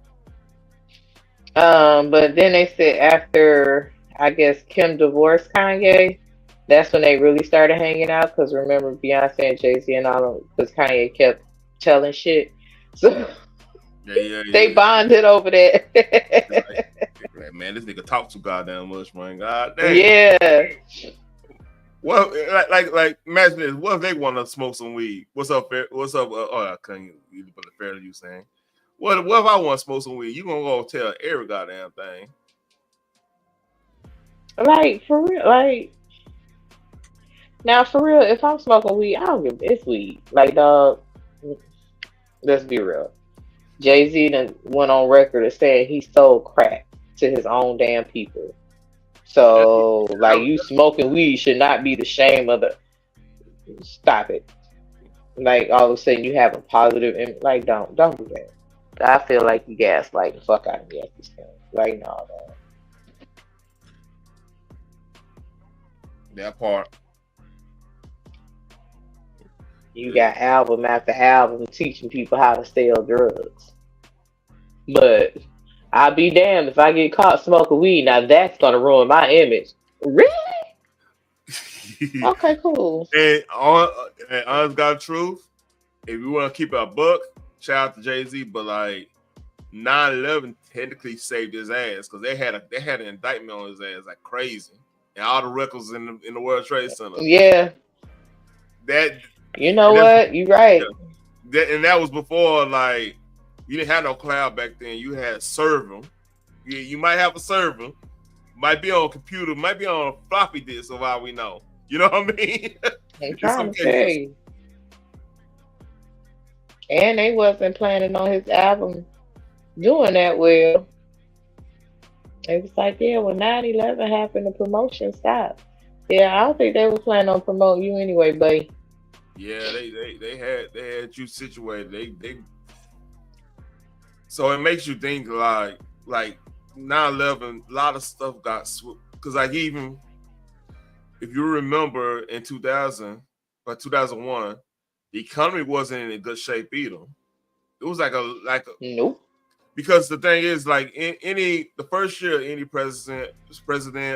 But then they said after, I guess, Kim divorced Kanye, that's when they really started hanging out. Because remember, Beyonce and Jay-Z and all of, because Kanye kept telling shit. So they bonded over that. Like, man, this nigga talk too goddamn much, man. God damn. Yeah. Well, like, imagine this. What if they want to smoke some weed? What's up? What's up? I couldn't put the fair to you saying. What if I want to smoke some weed? You gonna go tell every goddamn thing? Like, for real, like, now for real, if I'm smoking weed, I don't give it's weed. Like, dog, let's be real. Jay-Z done went on record as saying he sold crack to his own damn people. So, like, you smoking weed should not be the shame of the. Stop it. Like, all of a sudden you have a positive, like, don't do that. I feel like you gaslight the fuck out of me at this point. Like, no, man. That part. You got album after album teaching people how to sell drugs. But I'll be damned if I get caught smoking weed. Now that's gonna ruin my image. Really? Okay, cool. And honest God truth, if you want to keep it a buck, shout out to Jay-Z, but like 9/11 technically saved his ass because they had an indictment on his ass like crazy, and all the records in the World Trade Center. Yeah. That you know what? You're right. That was before like you didn't have no cloud back then. You had server. You might have a server, might be on a computer, might be on a floppy disk, of all we know. You know what I mean? I'm trying to tell you. And they wasn't planning on his album doing that well. It was like, yeah, when 9/11 happened, the promotion stopped. Yeah, I don't think they were planning on promoting you anyway, buddy. Yeah, they had you situated. They so it makes you think like 9/11, a lot of stuff got because like even if you remember in 2000 or 2001, the economy wasn't in good shape either. It was like a nope. Because the thing is, like the first year any president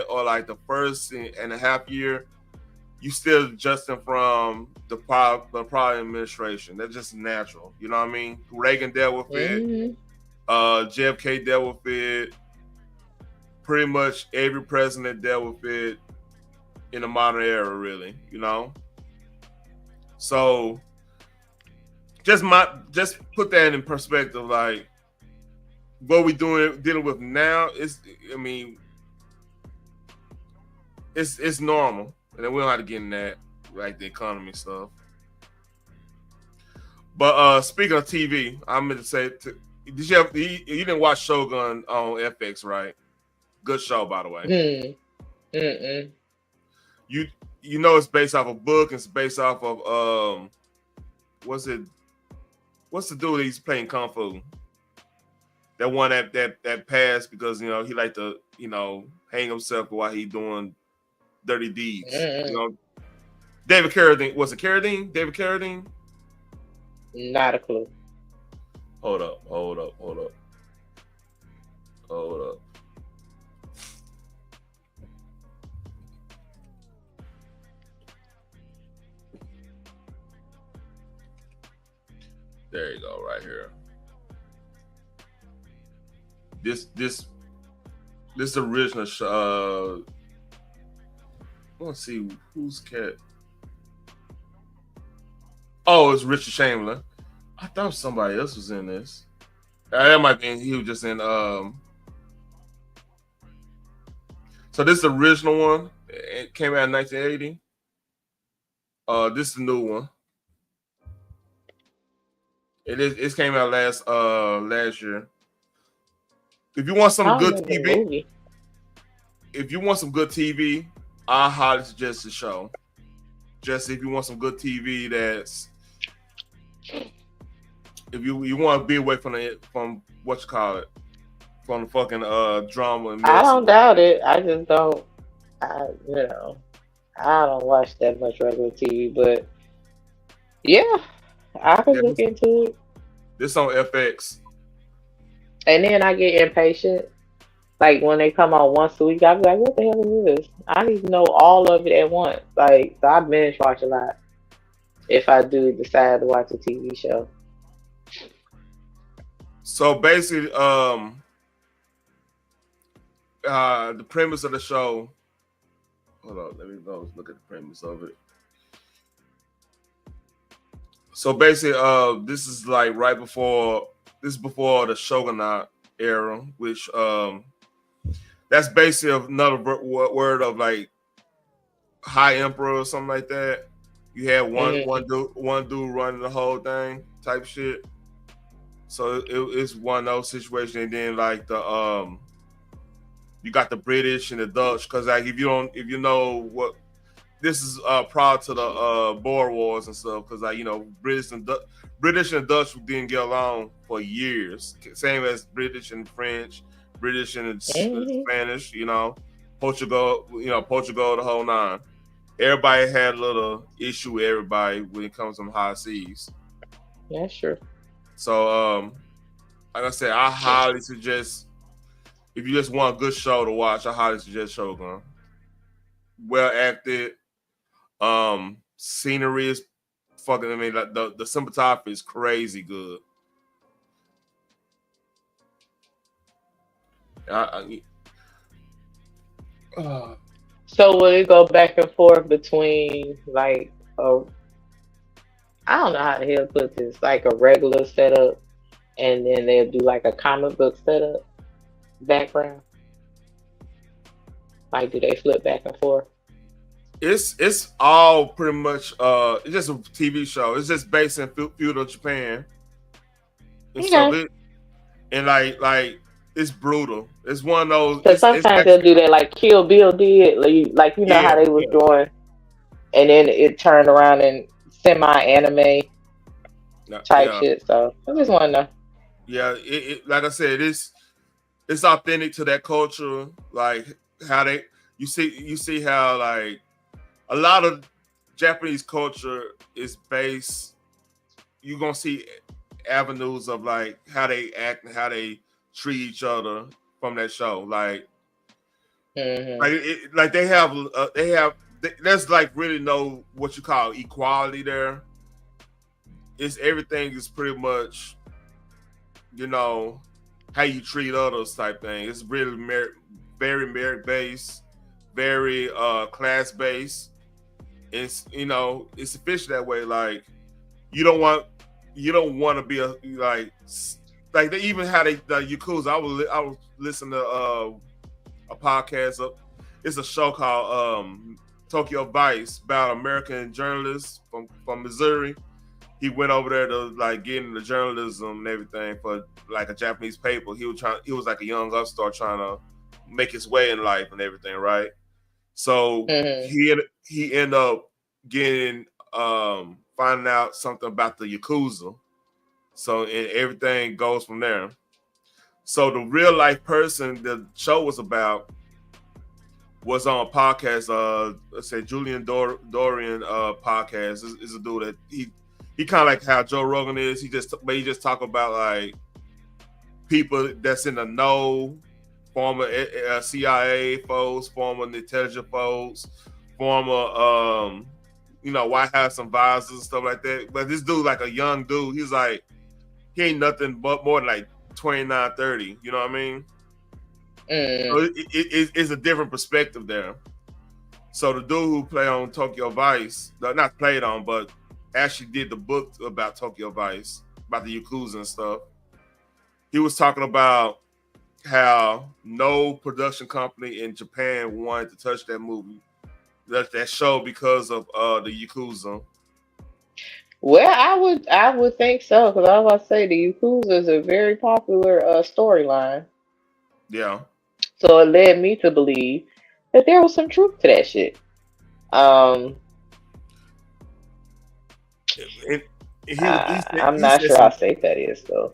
or like the first and a half year, you still adjusting from the prior administration. That's just natural. You know what I mean? Reagan dealt with it. JFK dealt with it. Pretty much every president dealt with it in the modern era, really. You know. So just put that in perspective, like what we dealing with now is, I mean, it's normal, and then we don't have to get in that like the economy stuff. But speaking of TV, I'm going to say, you didn't watch Shogun on FX, right? Good show, by the way. You know it's based off a book. It's based off of what's the dude he's playing Kung Fu? That one that passed because he liked to hang himself while he doing dirty deeds. David Carradine. Was it Carradine? David Carradine? Not a clue. Hold up. There you go, right here. This This is the original show. I want to see who's cat. Oh, it's Richard Chamberlain. I thought somebody else was in this. That might be. He was just in. So this is the original one. It came out in 1980. This is the new one. It came out last year. If you want some good TV, I highly suggest the show. Just if you want some good TV, if you want to be away from what you call it, from the fucking drama and mess. I don't doubt it. I just don't. I don't watch that much regular TV, but yeah, I could look into it. This on FX. And then I get impatient. Like when they come on once a week, I be like, "What the hell is this?" I need to know all of it at once. Like, so I binge watch a lot if I do decide to watch a TV show. So basically, the premise of the show. Hold on, let me go look at the premise of it. So basically, this is like before the Shogunate era, which that's basically another word of like high emperor or something like that. You had one dude running the whole thing type shit. So it's one of those situations, and then like you got the British and the Dutch, because like if you know what this is prior to the Boer Wars and stuff, because like British and Dutch didn't get along for years, same as British and French, British and Spanish, Portugal, the whole nine. Everybody had a little issue with everybody when it comes to high seas. Yeah, sure. So like I said, I highly suggest, if you just want a good show to watch, I highly suggest Shogun. Well acted, scenery is fucking. I mean, like the cinematography is crazy good. So will it go back and forth between like I don't know how the hell to put this, like a regular setup, and then they'll do like a comic book setup background? Like, do they flip back and forth? It's all pretty much it's just a TV show. It's just based in feudal Japan. And so like it's brutal. It's one of those. Because sometimes they'll do that, like Kill Bill did, like how they was doing, and then it turned around and semi-anime type shit. So I just want to know. Yeah, it like I said, it's authentic to that culture. Like how you see how like a lot of Japanese culture is based. You're gonna see avenues of like how they act and how they treat each other from that show. Like, like they have there's like really no what you call equality there. It's everything is pretty much, how you treat others type thing. It's really very merit based, very class based. It's it's efficient that way. Like you don't want to be like they even had the Yakuza. I was listening to a podcast it's a show called Tokyo Vice about an American journalist from Missouri. He went over there to like get into journalism and everything for like a Japanese paper. He was like a young upstart trying to make his way in life and everything, right? So he ended up getting finding out something about the Yakuza. So and everything goes from there. So the real life person the show was about was on a podcast. Let's say Julian Dorian podcast is a dude that he kind of like how Joe Rogan is. He just talk about like people that's in the know, former CIA folks, former intelligence folks, former White House advisors and stuff like that. But this dude, like a young dude, he's like he ain't nothing but more than like 29, 30. You know what I mean? So it's a different perspective there. So the dude who played on Tokyo Vice, not played on, but actually did the book about Tokyo Vice, about the Yakuza and stuff. He was talking about how no production company in Japan wanted to touch that movie, that show, because of the Yakuza. Well, I would think so, because I was about to say the Yakuza is a very popular storyline. Yeah. So it led me to believe that there was some truth to that shit. I'm not sure how safe that is, though.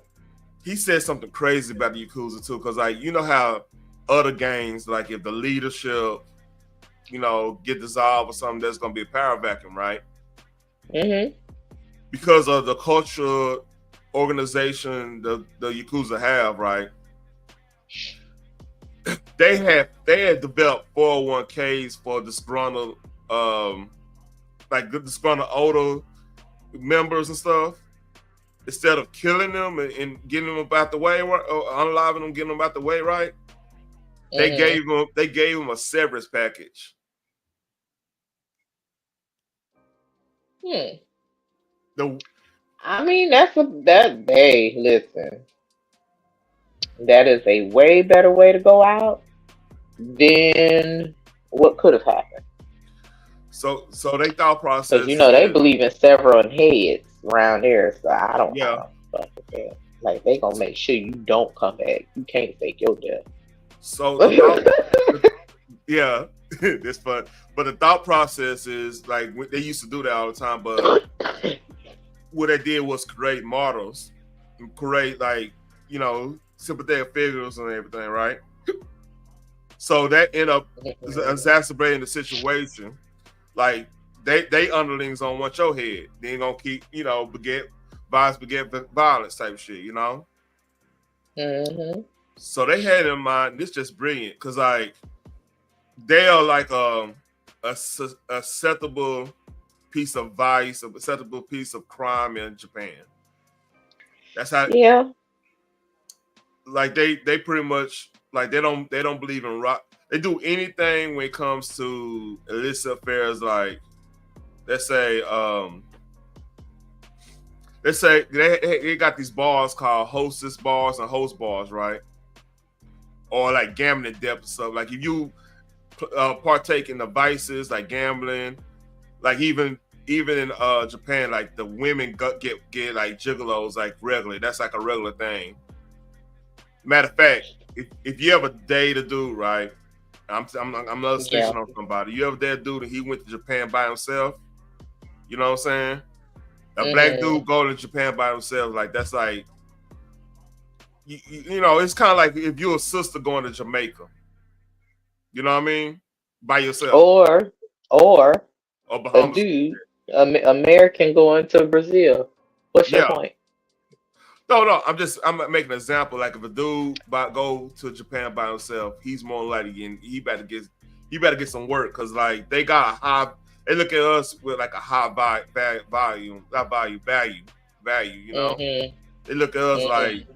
He said something crazy about the Yakuza too, because like, you know how other games, like if the leadership, get dissolved or something, there's gonna be a power vacuum, right? Mm-hmm. Because of the cultural organization the Yakuza have, right? They had developed 401ks for disgruntled, disgruntled older members and stuff. Instead of killing them and getting them about the way, or unaliving them, getting them about the way, right? They gave them a severance package. I mean, hey, listen. That is a way better way to go out than what could have happened. So they thought process. Because they believe in severing heads around here, so I don't know. Like they gonna make sure you don't come back. You can't fake your death. So yeah, it's fun. But the thought process is like they used to do that all the time. But what they did was create models, and create sympathetic figures and everything, right? So that ended up exacerbating the situation. Like they underlings don't want your head. They ain't gonna keep beget violence type shit, Mm-hmm. So they had in mind, this just brilliant, because like they are like a acceptable piece of vice, a acceptable piece of crime in Japan. That's how. Yeah. Like they pretty much like they don't believe in rock. They do anything when it comes to illicit affairs. Like let's say they got these bars called hostess bars and host bars, right? Or like gambling depth and stuff. Like if you partake in the vices like gambling, like even in Japan, like the women get like gigolos like regularly. That's like a regular thing. Matter of fact, if you ever date a dude, right? I'm not snitching on somebody. You ever date a dude and he went to Japan by himself? You know what I'm saying? A black dude go to Japan by himself, like that's like, it's kind of like if you're a sister going to Jamaica. You know what I mean? By yourself. Or Bahamas. A dude, American going to Brazil. What's your point? No, I'm making an example. Like if a dude go to Japan by himself, he's more likely he better get some work, because like they got a high. They look at us with like a high value. They look at us like,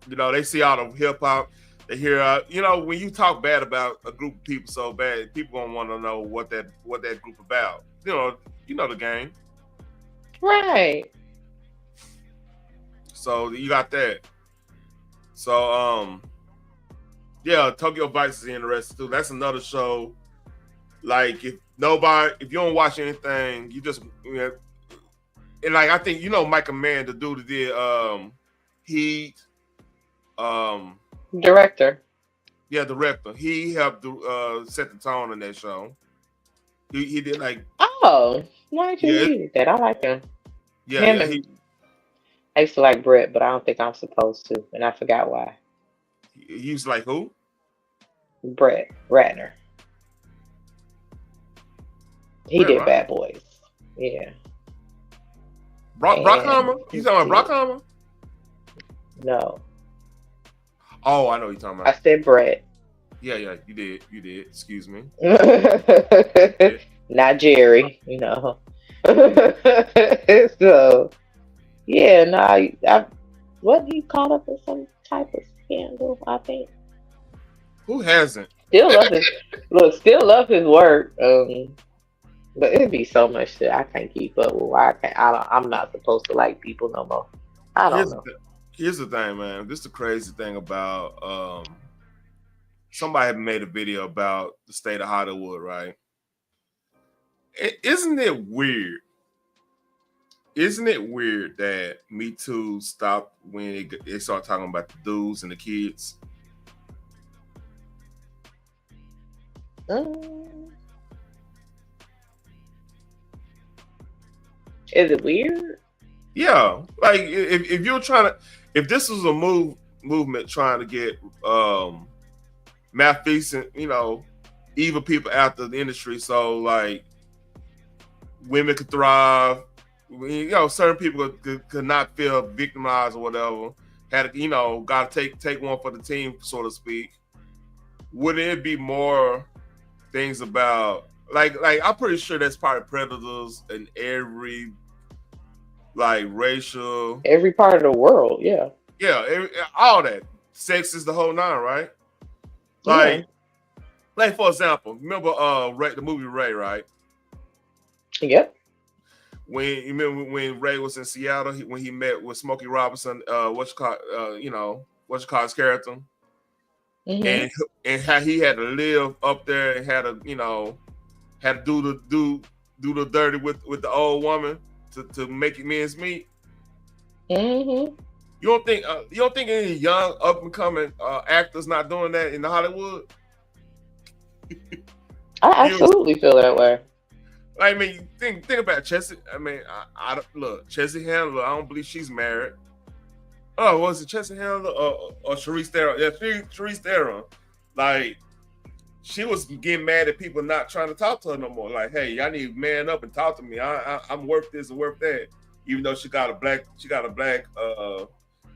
they see all the hip hop. They hear, when you talk bad about a group of people so bad, people gonna want to know what that group about. You know the game, right? So you got that. So Tokyo Vice is interesting too. That's another show. Like if you don't watch anything, you just and like I think Michael Mann, the dude that did Heat, director. Yeah, director. He helped set the tone in that show. He did like. Oh, why did you read that? I like him. Yeah, I used to like Brett, but I don't think I'm supposed to, and I forgot why. He used to like who? Brett Ratner. He did Bad Boys. Yeah. Brockheimer? You talking about Brockheimer? No. Oh, I know what you're talking about. I said Brett. Yeah, you did. Excuse me. Not Jerry, So, yeah, no, I wasn't he caught up in some type of scandal, I think. Who hasn't? Still love his work. But it'd be so much that I can't keep up with. Why I can't? I'm not supposed to like people no more. I don't know. Here's the thing, man. This is the crazy thing about somebody had made a video about the state of Hollywood, right? Isn't it weird? Isn't it weird that Me Too stopped when they started talking about the dudes and the kids? Is it weird? Yeah, like if you're trying to, if this was a movement trying to get malfeasant, evil people out of the industry, so like women could thrive, certain people could not feel victimized or whatever. Had got to take one for the team, so to speak. Wouldn't it be more things about like I'm pretty sure there's probably predators in every racial, every part of the world, yeah, all that. Sex is the whole nine, right? Like for example, remember Ray, the movie Ray, right? Yep. When Ray was in Seattle, when he met with Smokey Robinson, what's called his character, and how he had to live up there and had to do the dirty with the old woman to make it men's meat. You don't think any young up and coming actors not doing that in Hollywood? I absolutely feel that way. I mean, think about Chessie. I mean, I look, Chessie Handler. I don't believe she's married. Oh, was it Chessie Handler or Charlize Theron? Yeah, Charlize Theron. Like, she was getting mad at people not trying to talk to her no more. Like, hey, y'all need to man up and talk to me. I'm worth this and worth that. Even though she got a black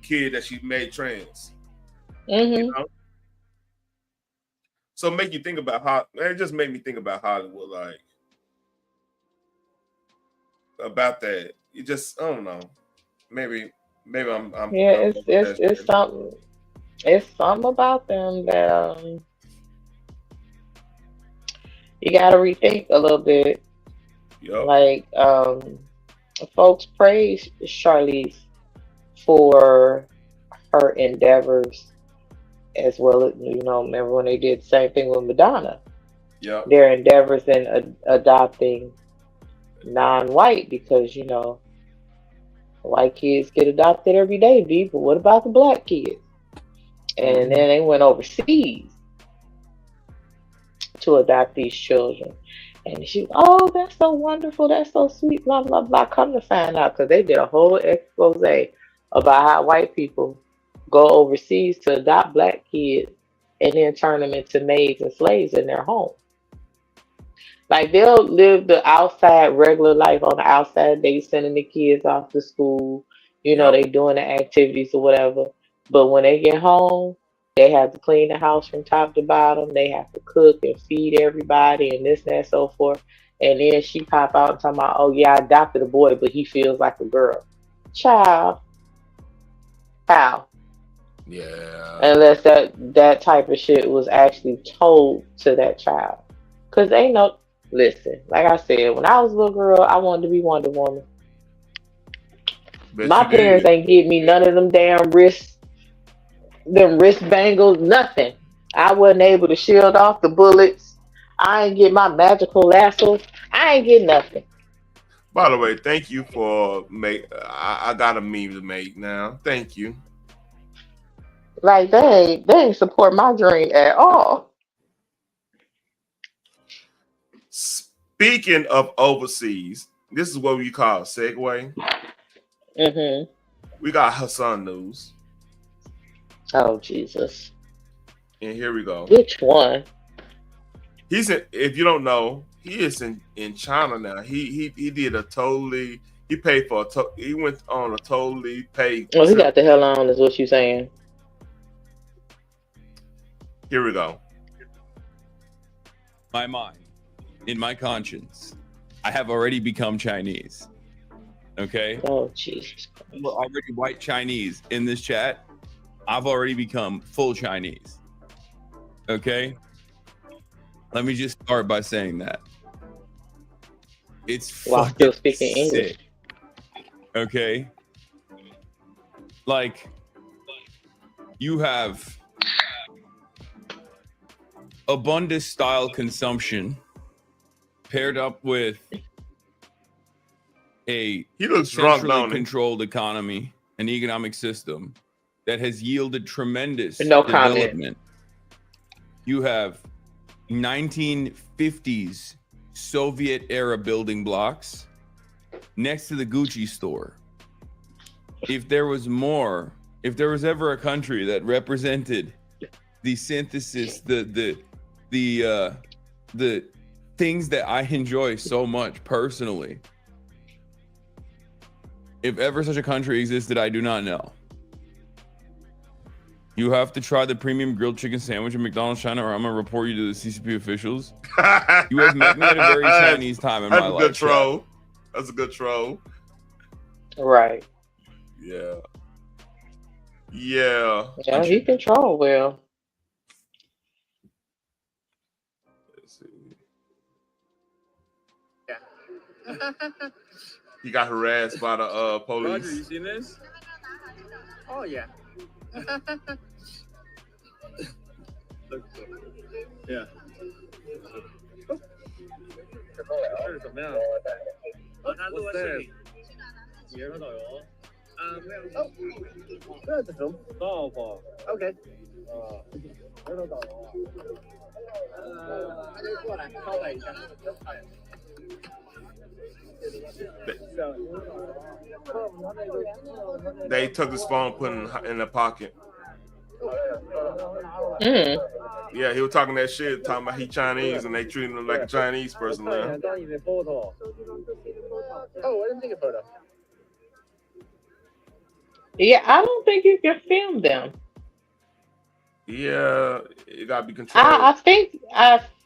kid that she made trans. So make you think about it just made me think about Hollywood, like about that. You just, I don't know. Maybe I'm it's something. It's something about them that you got to rethink a little bit. Yep. Like folks praise Charlize for her endeavors, as well as remember when they did the same thing with Madonna. Yeah. Their endeavors in adopting non-white, because white kids get adopted every day, but what about the black kids? And then they went overseas to adopt these children. And she, oh, that's so wonderful, that's so sweet, blah, blah, blah. Come to find out, because they did a whole expose about how white people go overseas to adopt black kids and then turn them into maids and slaves in their home. Like, they'll live the outside regular life on the outside. They sending the kids off to school, they doing the activities or whatever. But when they get home, they have to clean the house from top to bottom. They have to cook and feed everybody and this and that, so forth. And then she pop out and talking about, oh yeah, I adopted a boy, but he feels like a girl. Child, how? Yeah. Unless that type of shit was actually told to that child. Because listen, like I said, when I was a little girl, I wanted to be Wonder Woman. My parents ain't give me none of them damn wrist bangles, nothing. I wasn't able to shield off the bullets. I ain't get my magical lasso. I ain't get nothing. By the way, thank you for I got a meme to make now. Thank you. Like, they ain't support my dream at all. Speaking of overseas, this is what we call a segue. We got Hassan news. Oh, Jesus. And here we go. Which one? He's if you don't know, he is in China now. He did he paid for he went on a totally paid. Oh, he got the hell on, is what you saying. Here we go. My mind, in my conscience, I have already become Chinese. Okay? Oh, Jesus Christ. We're already white Chinese in this chat. I've already become full Chinese. Okay. Let me just start by saying that. It's While fucking still speaking English. sick. Okay. Like, you have abundant style consumption paired up with a He looks drunk, centrally don't he? controlled economy and economic system that has yielded tremendous No comment. development. You have 1950s Soviet era building blocks next to the Gucci store. If there was ever a country that represented the synthesis, the things that I enjoy so much personally, if ever such a country existed, I do not know. You have to try the premium grilled chicken sandwich at McDonald's China, or I'm gonna report you to the CCP officials. You have met me at a very Chinese time in my life. That's a good troll. That's a good troll. Right. Yeah. Yeah. Yeah, he control well. Let's see. He got harassed by the police. Roger, you seen this? Oh yeah. Look, yeah. OK。过来招待一下。They took his phone, put it in the pocket. Mm. Yeah, he was talking that shit, talking about he Chinese, and they treated him like a Chinese person now. Oh, I didn't take a photo. Yeah, I don't think you can film them. Yeah, it gotta be controlled. I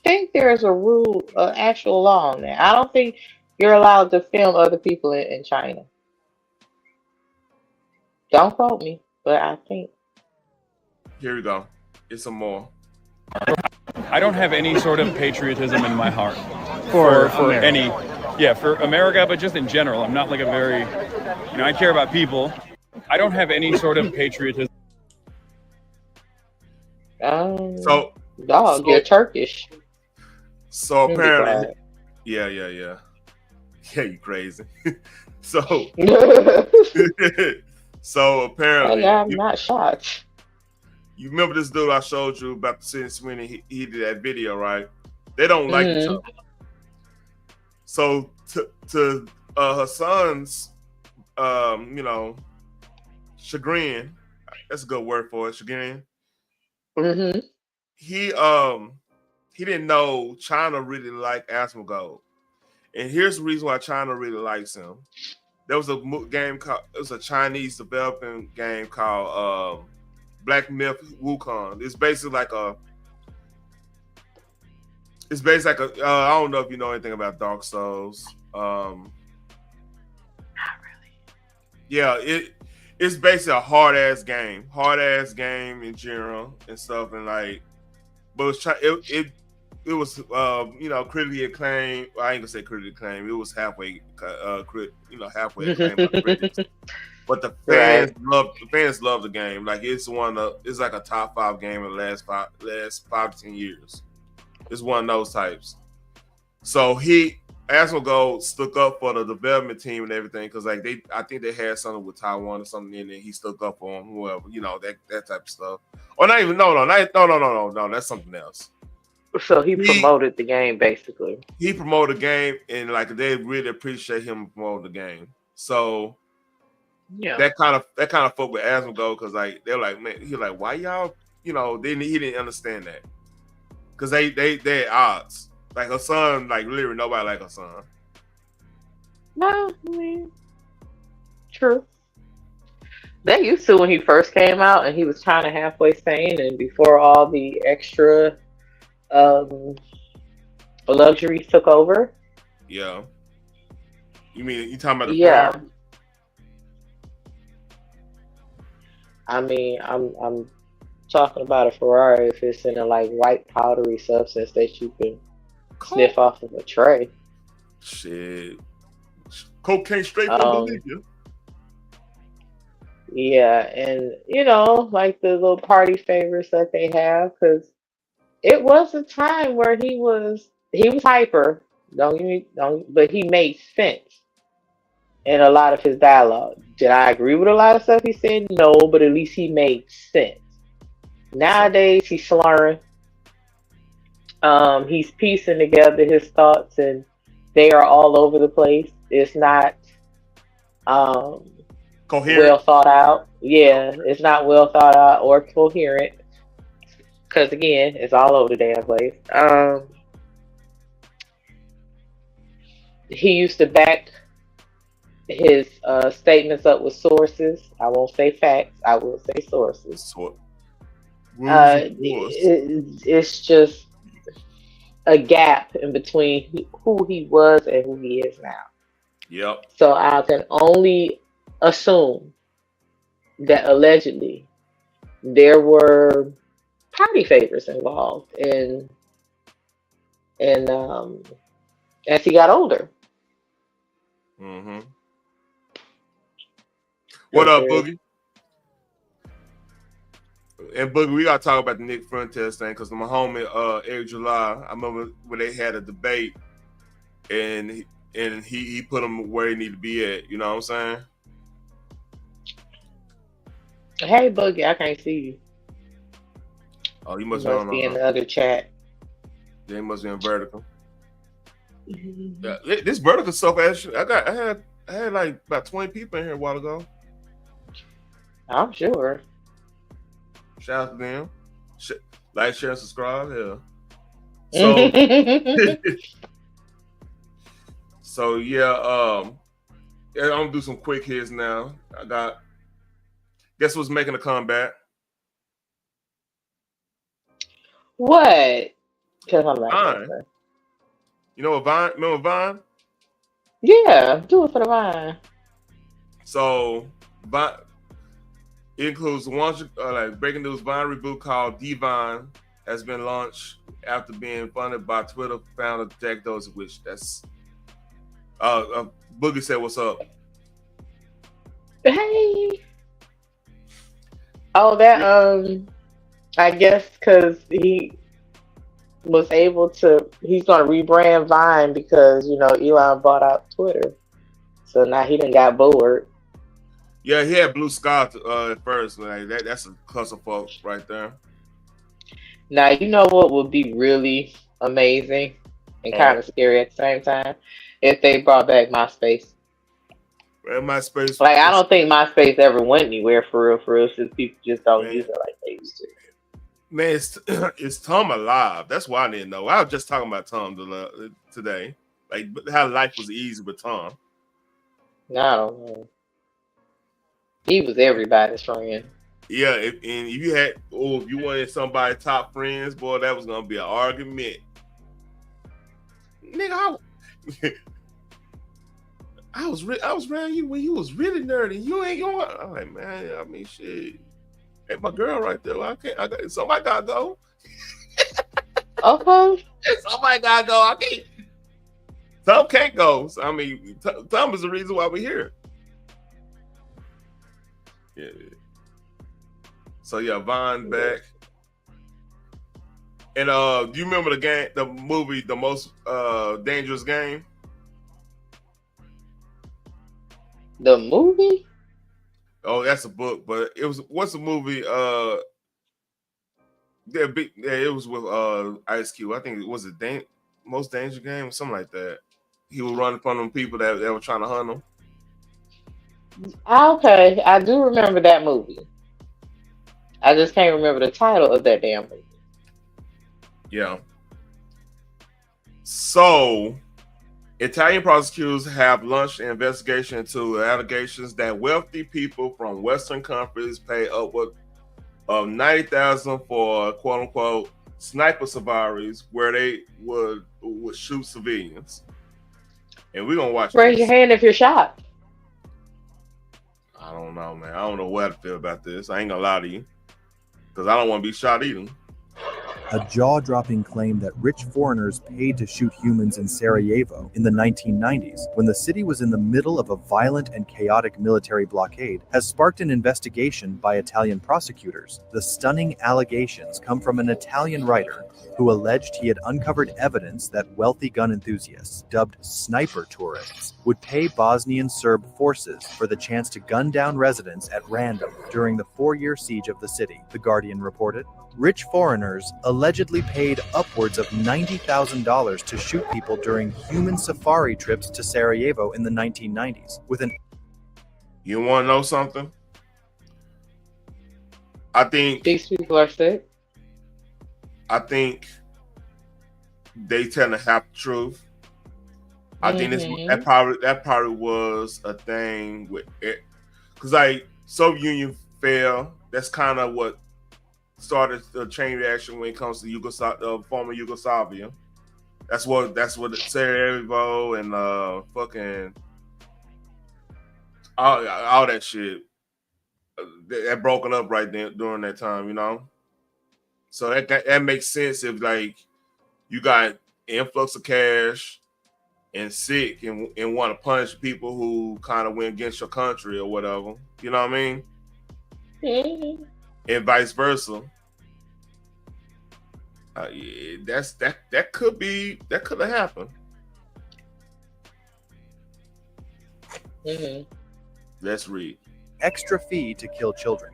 think there's a rule, actual law on that. I don't think you're allowed to film other people in China. Don't quote me, but I think. Here we go. It's some more. I don't have any sort of patriotism in my heart for America, but just in general. I'm not like a very, I care about people. I don't have any sort of patriotism. So, you're Turkish. So You'll be apparently, yeah, you crazy. So apparently, I'm not shocked. You remember this dude I showed you about the Sid Sweeney? He did that video, right? They don't like each other. So to her son's, chagrin. That's a good word for it. Chagrin. Mm-hmm. He didn't know China really liked Asmongold, and here's the reason why China really likes him. There was a game called, it was a Chinese developing game called Black Myth Wukong. It's basically like a I don't know if you know anything about Dark Souls. Not really. Yeah, it's basically a hard ass game in general and stuff, and like, but it was critically acclaimed. Well, I ain't gonna say critically acclaimed. It was halfway halfway acclaimed by the critics. But the fans love the game. Like it's like a top 5 game in the last 5 to 10 years. It's one of those types. So Asmongold stuck up for the development team and everything because I think they had something with Taiwan or something in there. He stuck up for them, whoever, that type of stuff. Or not even no, that's something else. So he promoted the game basically. He promoted the game and like they really appreciate him promoting the game. So yeah, that kind of fucked with Asmongold because like they're like, man, he's like, why y'all, he didn't understand that because they at odds. Like her son, like literally nobody like her son. No, I mean, true. They used to when he first came out and he was kind of halfway sane and before all the extra luxuries took over. Yeah. You talking about the farm? I mean, I'm talking about a Ferrari if it's in a like white powdery substance that you can sniff off of a tray. Shit. Cocaine straight from Bolivia. Yeah, and you know, like the little party favorites that they have, because it was a time where he was hyper. But he made sense in a lot of his dialogue. Did I agree with a lot of stuff he said? No, but at least he made sense. Nowadays he's slurring. He's piecing together his thoughts, and they are all over the place. It's not coherent, well thought out. Yeah, it's not well thought out or coherent. Because again, it's all over the damn place. He used to back his statements up with sources. I won't say facts. I will say sources. It's just a gap in between who he was and who he is now. Yep. So I can only assume that allegedly there were party favors involved in as he got older. Mm-hmm. What up, Boogie? And Boogie, we gotta talk about the Nick Fuentes thing because my homie Eric July, I remember when they had a debate and he put him where he needed to be at. You know what I'm saying? Hey, Boogie, I can't see you. Oh, you must be in the other chat. Yeah, he must be in vertical. Yeah, this vertical stuff. Actually, I had like about 20 people in here a while ago. I'm sure. Shout out to them. Like, share, and subscribe. Yeah. So yeah, I'm gonna do some quick hits now. Guess what's making a comeback? What? Because I'm like, Vine. You know what Vine? Remember Vine? Yeah, do it for the Vine. So Vine includes one like breaking news. Vine reboot called Divine has been launched after being funded by Twitter founder Jack Dorsey, which that's Boogie said, "What's up?" Hey. Oh, that I guess because he was able to. He's gonna rebrand Vine because Elon bought out Twitter, so now he done got bored. Yeah, he had Blue Sky at first. Like that's a clusterfuck right there. Now you know what would be really amazing and kind of scary at the same time if they brought back MySpace. MySpace. Like I don't think MySpace ever went anywhere for real. Since people just don't use it like they used to. Man, it's Tom alive. That's why I didn't know. I was just talking about Tom today, like how life was easy with Tom. No, he was everybody's friend. Yeah, if you wanted somebody top friends, boy, that was gonna be an argument. Nigga, I was around you when you was really nerdy. You ain't going. I'm like, man, I mean, shit. Hey, my girl right there. Somebody gotta go. Okay. Somebody gotta go. I can't. Tom can't go. So, I mean, Tom is the reason why we're here. Yeah. So yeah, Vine back. And do you remember the movie, The Most Dangerous Game? The movie? Oh, that's a book, but what's the movie? It was with Ice Cube. I think it was Most Dangerous Game or something like that. He was running from them people that were trying to hunt him. Okay, I do remember that movie. I just can't remember the title of that damn movie. Yeah. So, Italian prosecutors have launched an investigation into allegations that wealthy people from Western countries pay upward of $90,000 for "quote unquote" sniper safaris, where they would shoot civilians. And we're gonna watch. Raise your hand if you're shot. I don't know, man. I don't know what I feel about this. I ain't gonna lie to you. because I don't want to be shot either. A jaw-dropping claim that rich foreigners paid to shoot humans in Sarajevo in the 1990s, when the city was in the middle of a violent and chaotic military blockade, has sparked an investigation by Italian prosecutors. The stunning allegations come from an Italian writer who alleged he had uncovered evidence that wealthy gun enthusiasts, dubbed sniper tourists, would pay Bosnian Serb forces for the chance to gun down residents at random during the 4-year siege of the city, The Guardian reported. Rich foreigners allegedly paid upwards of $90,000 to shoot people during human safari trips to Sarajevo in the 1990s. You want to know something? I think these people are sick. I think they tend to have the truth. I think that probably was a thing with it, because like Soviet Union fell. That's kind of what started the chain reaction when it comes to former Yugoslavia. That's what Sarajevo and fucking all that shit that broken up right then during that time, you know. So that makes sense if like you got influx of cash and sick and want to punish people who kind of went against your country or whatever. You know what I mean? And vice versa. Yeah, that could have happened. Let's read. Extra fee to kill children.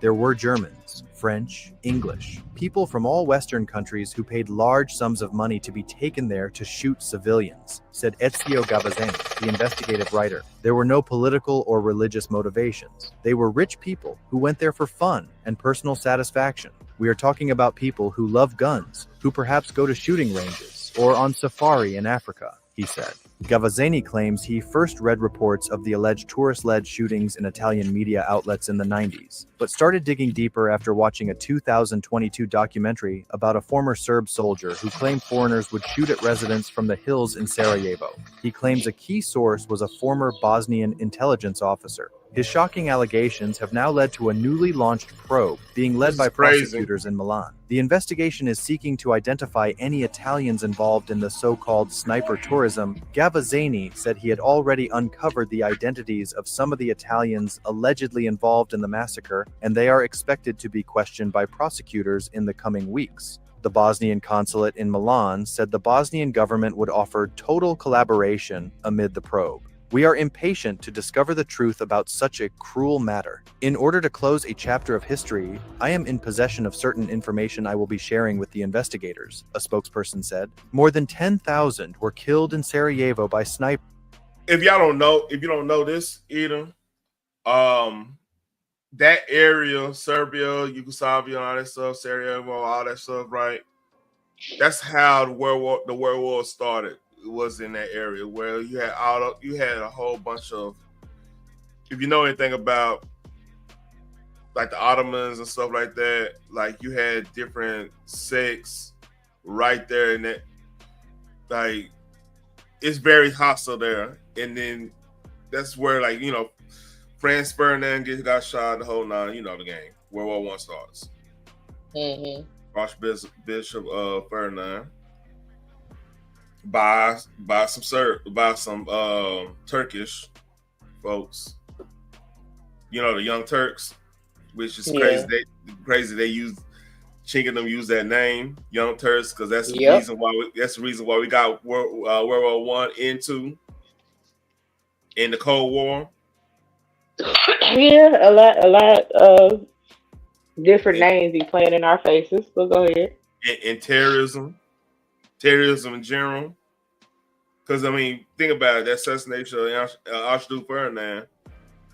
There were Germans, French, English, people from all Western countries who paid large sums of money to be taken there to shoot civilians, said Ezio Gavazzani, the investigative writer. There were no political or religious motivations. They were rich people who went there for fun and personal satisfaction. We are talking about people who love guns, who perhaps go to shooting ranges or on safari in Africa, he said. Gavazzani claims he first read reports of the alleged tourist-led shootings in Italian media outlets in the 90s, but started digging deeper after watching a 2022 documentary about a former Serb soldier who claimed foreigners would shoot at residents from the hills in Sarajevo. He claims a key source was a former Bosnian intelligence officer. His shocking allegations have now led to a newly launched probe being led by prosecutors in Milan. The investigation is seeking to identify any Italians involved in the so-called sniper tourism. Gavazzani said he had already uncovered the identities of some of the Italians allegedly involved in the massacre, and they are expected to be questioned by prosecutors in the coming weeks. The Bosnian consulate in Milan said the Bosnian government would offer total collaboration amid the probe. We are impatient to discover the truth about such a cruel matter. In order to close a chapter of history, I am in possession of certain information I will be sharing with the investigators, a spokesperson said. More than 10,000 were killed in Sarajevo by snipers. If you don't know this, Eden, that area, Serbia, Yugoslavia, all that stuff, Sarajevo, all that stuff, right? That's how the World War started. It was in that area where you had a whole bunch of, if you know anything about like the Ottomans and stuff like that, like you had different sects right there, and that like it's very hostile there. And then that's where, like, you know, Franz Ferdinand got shot, the whole nine, you know the game. World War I starts. Archbishop Ferdinand by some Turkish folks, you know, the Young Turks, which is crazy. They use Chingadom use that name, Young Turks, because that's the reason why we got World War I into in the Cold War. Yeah, a lot of different names be playing in our faces. So go ahead. And terrorism in general. Because I mean, think about it. That assassination of Archduke Ferdinand,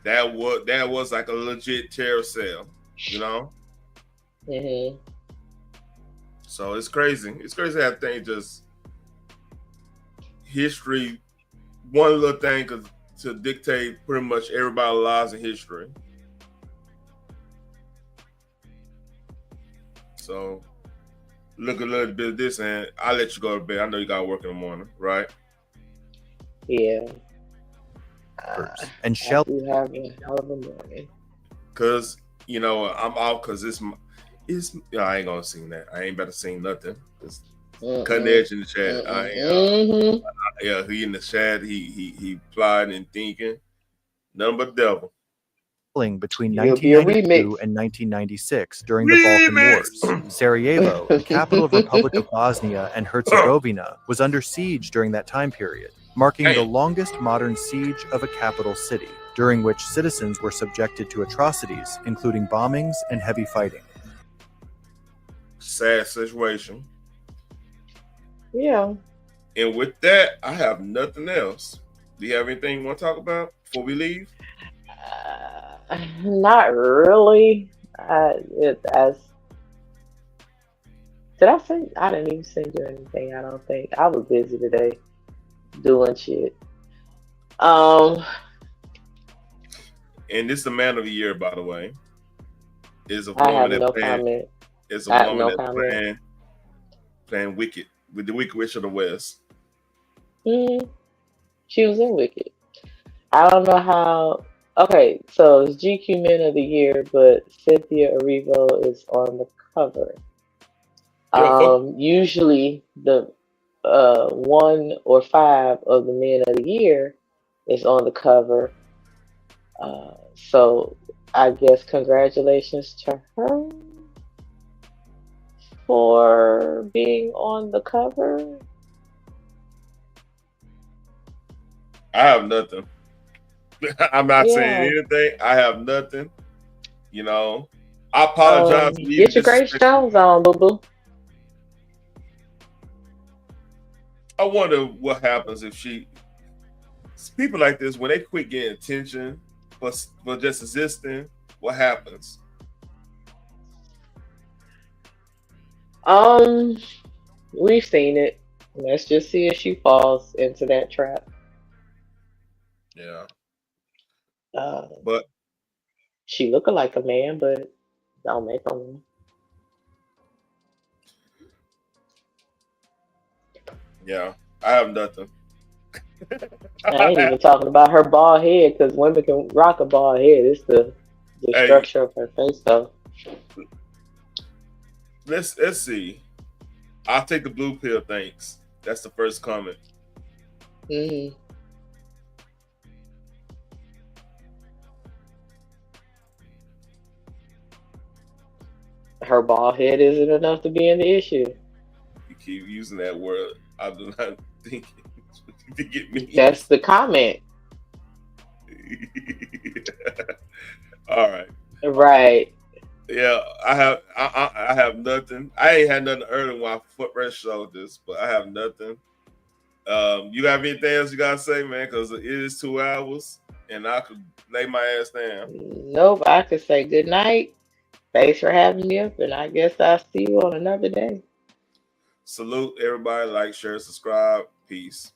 that was like a legit terror cell, you know. So it's crazy. It's crazy how things just history. One little thing to dictate pretty much everybody's lives in history. So look a little bit of this, and I'll let you go to bed. I know you got to work in the morning, right? Yeah. And Shell having a hell of a morning. Cause you know I'm out because I ain't gonna sing that. I ain't about to sing nothing. It's cutting edge in the chat. Yeah, he in the chat. He plotting and thinking. None but devil. Between It'll be a 1992 remix. and 1996 during the Balkan Wars. Sarajevo, the capital of Republic of Bosnia and Herzegovina, was under siege during that time period, marking the longest modern siege of a capital city, during which citizens were subjected to atrocities, including bombings and heavy fighting. Sad situation. Yeah. And with that, I have nothing else. Do you have anything you want to talk about before we leave? Not really. Did I send? I didn't even send you anything. I don't think I was busy today doing shit. And this is the man of the year, by the way. Is a I woman have no that playing. comment. It's I a have woman no that's comment. playing Wicked with the Wicked Witch of the West. She was in Wicked. I don't know how. Okay, so it's GQ Men of the Year, but Cynthia Erivo is on the cover. Usually the 1 or 5 of the Men of the Year is on the cover. So I guess congratulations to her for being on the cover. I have nothing. I'm not saying anything. I have nothing. You know, I apologize. For Get your Grace Jones on, boo boo. I wonder what happens if people like this, when they quit getting attention for just existing, what happens? We've seen it. Let's just see if she falls into that trap. Yeah. But she looking like a man, but don't make a woman. Yeah, I have nothing. I ain't even talking about her bald head, because women can rock a bald head. It's the structure of her face, though. Let's see. I'll take the blue pill, thanks. That's the first comment. Her bald head isn't enough to be in the issue. You keep using that word. I do not think it means. That's the comment. All right. Right. Yeah, I have nothing. I ain't had nothing early when I foot showed this, but I have nothing. You have anything else you gotta say, man? Because it is 2 hours, and I could lay my ass down. Nope, I could say good night. Thanks for having me up, and I guess I'll see you on another day. Salute everybody. Like, share, subscribe. Peace.